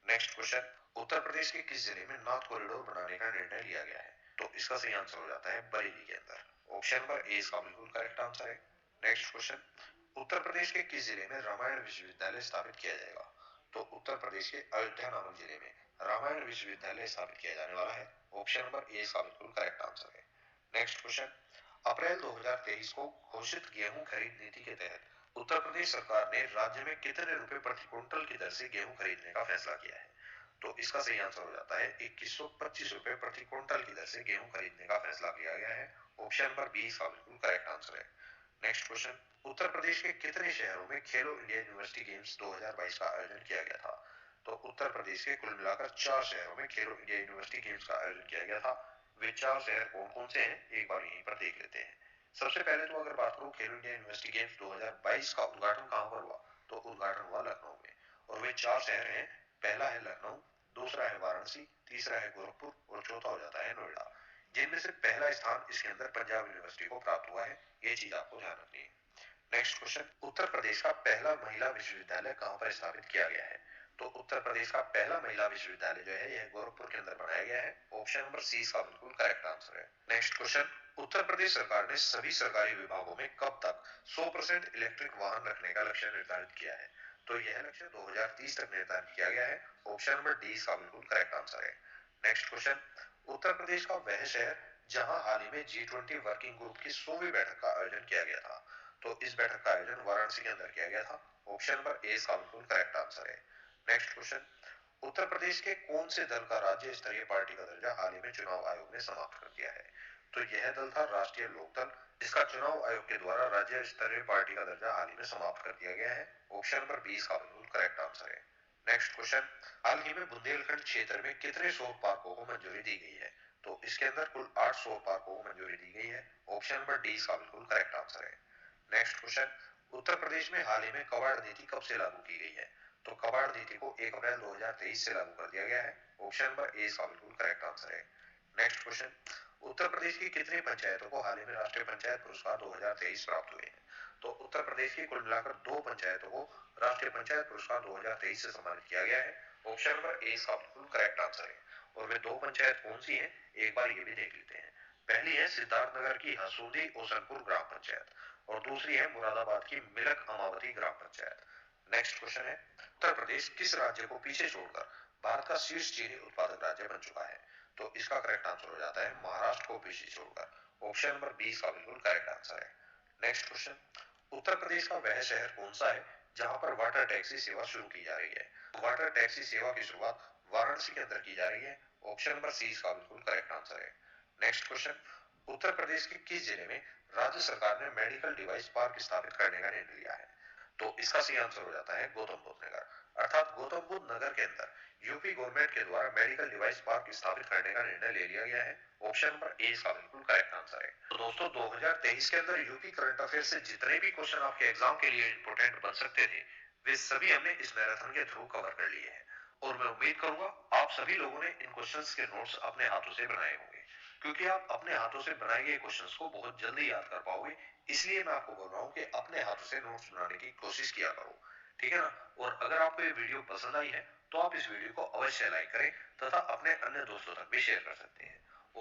नेक्स्ट क्वेश्चन, उत्तर प्रदेश के किस जिले में नॉर्थ कॉरिडोर बनाने का निर्णय लिया गया है? तो इसका सही आंसर हो जाता है बरेली के अंदर। ऑप्शन नंबर ए इसका बिल्कुल करेक्ट आंसर है। नेक्स्ट क्वेश्चन, उत्तर प्रदेश के किस जिले में रामायण विश्वविद्यालय स्थापित किया जाएगा? तो उत्तर प्रदेश के अयोध्या नामक जिले में रामायण विश्वविद्यालय स्थापित किया जाने वाला है। ऑप्शन नंबर ए इसका बिल्कुल करेक्ट आंसर है। नेक्स्ट क्वेश्चन, अप्रैल 2023 को घोषित गेहूं खरीद नीति के तहत उत्तर प्रदेश सरकार ने राज्य में कितने रुपए प्रति क्विंटल की दर से गेहूं खरीदने का फैसला किया है? तो इसका सही आंसर हो जाता है 2125 रुपए प्रति क्विंटल की दर से गेहूं खरीदने का फैसला किया गया है। ऑप्शन नंबर बी इसका बिल्कुल करेक्ट आंसर है। नेक्स्ट क्वेश्चन, उत्तर प्रदेश के कितने शहरों में खेलो इंडिया यूनिवर्सिटी गेम्स 2022 का आयोजन किया गया था? तो उत्तर प्रदेश के कुल मिलाकर 4 शहरों में खेलो इंडिया यूनिवर्सिटी गेम्स का आयोजन किया गया था। वे 4 शहर कौन कौन से हैं, एक बार यहीं पर देख लेते हैं। सबसे पहले तो अगर बात करूं खेलो इंडिया यूनिवर्सिटी गेम्स 2022 का उद्घाटन कहां पर हुआ? तो उद्घाटन हुआ लखनऊ में। और वे 4 शहर हैं, पहला है लखनऊ, दूसरा है वाराणसी, तीसरा है गोरखपुर और चौथा हो जाता है नोएडा। जिनमें से पहला स्थान इसके अंदर पंजाब यूनिवर्सिटी को प्राप्त हुआ है, ये चीज आपको ध्यान रखनी है। नेक्स्ट क्वेश्चन, उत्तर प्रदेश का पहला महिला विश्वविद्यालय कहां पर स्थापित किया गया है? तो उत्तर प्रदेश का पहला महिला विश्वविद्यालय जो है यह गोरखपुर के अंदर बनाया गया है। ऑप्शन नंबर सी इसका बिल्कुल करेक्ट आंसर है। नेक्स्ट क्वेश्चन, उत्तर प्रदेश सरकार ने सभी सरकारी विभागों में कब तक 100% इलेक्ट्रिक वाहन रखने का लक्ष्य निर्धारित किया है? तो यह लक्ष्य 2030 तक निर्धारित किया गया है। ऑप्शन नंबर डी इसका बिल्कुल करेक्ट आंसर है। नेक्स्ट क्वेश्चन, उत्तर प्रदेश का वह शहर जहां हाल ही में G20 वर्किंग ग्रुप की 100वीं बैठक का आयोजन किया गया था? तो इस बैठक का आयोजन वाराणसी के अंदर किया गया था। ऑप्शन नंबर ए इसका बिल्कुल करेक्ट आंसर है। नेक्स्ट क्वेश्चन, उत्तर प्रदेश के कौन से दल का राज्य स्तरीय पार्टी का दर्जा हाल ही में चुनाव आयोग ने समाप्त कर दिया है? तो यह दल था राष्ट्रीय लोकदल। इसका चुनाव आयोग के द्वारा राज्य स्तरीय पार्टी का दर्जा हाल ही में समाप्त कर दिया गया है। ऑप्शन नंबर बी इसका बिल्कुल करेक्ट आंसर है। नेक्स्ट क्वेश्चन, हाल ही में बुंदेलखंड क्षेत्र में कितने सौर पार्कों को मंजूरी दी गई है? तो इसके अंदर कुल 8 सौर पार्कों को मंजूरी दी गई है। ऑप्शन नंबर डी इसका बिल्कुल करेक्ट आंसर है। नेक्स्ट क्वेश्चन, उत्तर प्रदेश में हाल ही में कबाड़ नीति कब से लागू की गई है? तो कबाड़ नीति को 1 अप्रैल 2023 से लागू कर दिया गया है। ऑप्शन नंबर ए इसका बिल्कुल करेक्ट आंसर है। नेक्स्ट क्वेश्चन, उत्तर प्रदेश की कितनी पंचायतों को हाल ही में राष्ट्रीय पंचायत पुरस्कार 2023 प्राप्त हुए हैं? तो उत्तर प्रदेश की कुल मिलाकर 2 पंचायतों को राष्ट्रीय पंचायत पुरस्कार 2023 से सम्मानित किया गया है। ऑप्शन नंबर ए इसका बिल्कुल करेक्ट आंसर है। और वे 2 पंचायत कौन सी हैं, एक बार ये भी देख लेते हैं। पहली है सिद्धार्थनगर की हसूदी ओसनपुर ग्राम पंचायत और दूसरी है मुरादाबाद की मिलक अमावती ग्राम पंचायत। नेक्स्ट क्वेश्चन है, उत्तर प्रदेश किस राज्य को पीछे छोड़कर भारत का शीर्ष चीनी उत्पादक राज्य बन चुका है? तो इसका करेक्ट आंसर हो जाता है महाराष्ट्र को पीछे छोड़कर। ऑप्शन नंबर बी इसका बिल्कुल करेक्ट आंसर है। नेक्स्ट क्वेश्चन, उत्तर प्रदेश का वह शहर कौन सा है जहां पर वाटर टैक्सी सेवा शुरू की जा रही है? वाटर टैक्सी सेवा की शुरुआत वाराणसी के अंदर की जा रही है। ऑप्शन नंबर सी इसका बिल्कुल करेक्ट आंसर है। नेक्स्ट क्वेश्चन, उत्तर प्रदेश के किस जिले में राज्य सरकार ने मेडिकल डिवाइस पार्क स्थापित करने का निर्णय लिया है? तो इसका सही आंसर हो जाता है गौतम बुद्ध नगर। अर्थात गौतम बुद्ध नगर के अंदर यूपी गवर्नमेंट के द्वारा मेडिकल डिवाइस पार्क स्थापित करने का निर्णय ले लिया गया है। ऑप्शन नंबर ए इसका बिल्कुल करेक्ट आंसर है। तो दोस्तों 2023 के अंदर यूपी करंट अफेयर से जितने भी क्वेश्चन आपके एग्जाम के लिए इंपोर्टेंट बन सकते थे, वे सभी हमने इस मैराथन के थ्रू कवर कर लिए हैं। और मैं उम्मीद करूंगा आप सभी लोगों ने इन क्वेश्चंस के नोट्स अपने हाथों से बनाए होंगे, क्योंकि आप अपने हाथों से बनाए गए क्वेश्चंस को बहुत जल्दी याद कर पाओगे। इसलिए मैं आपको बोल रहा हूँ कि अपने हाथों से नोट्स बनाने की कोशिश किया करो, ठीक है ना। और अगर आपको ये वीडियो पसंद आई है तो आप इस वीडियो को अवश्य लाइक करें तथा अपने अन्य दोस्तों तक भी शेयर कर सकते हैं।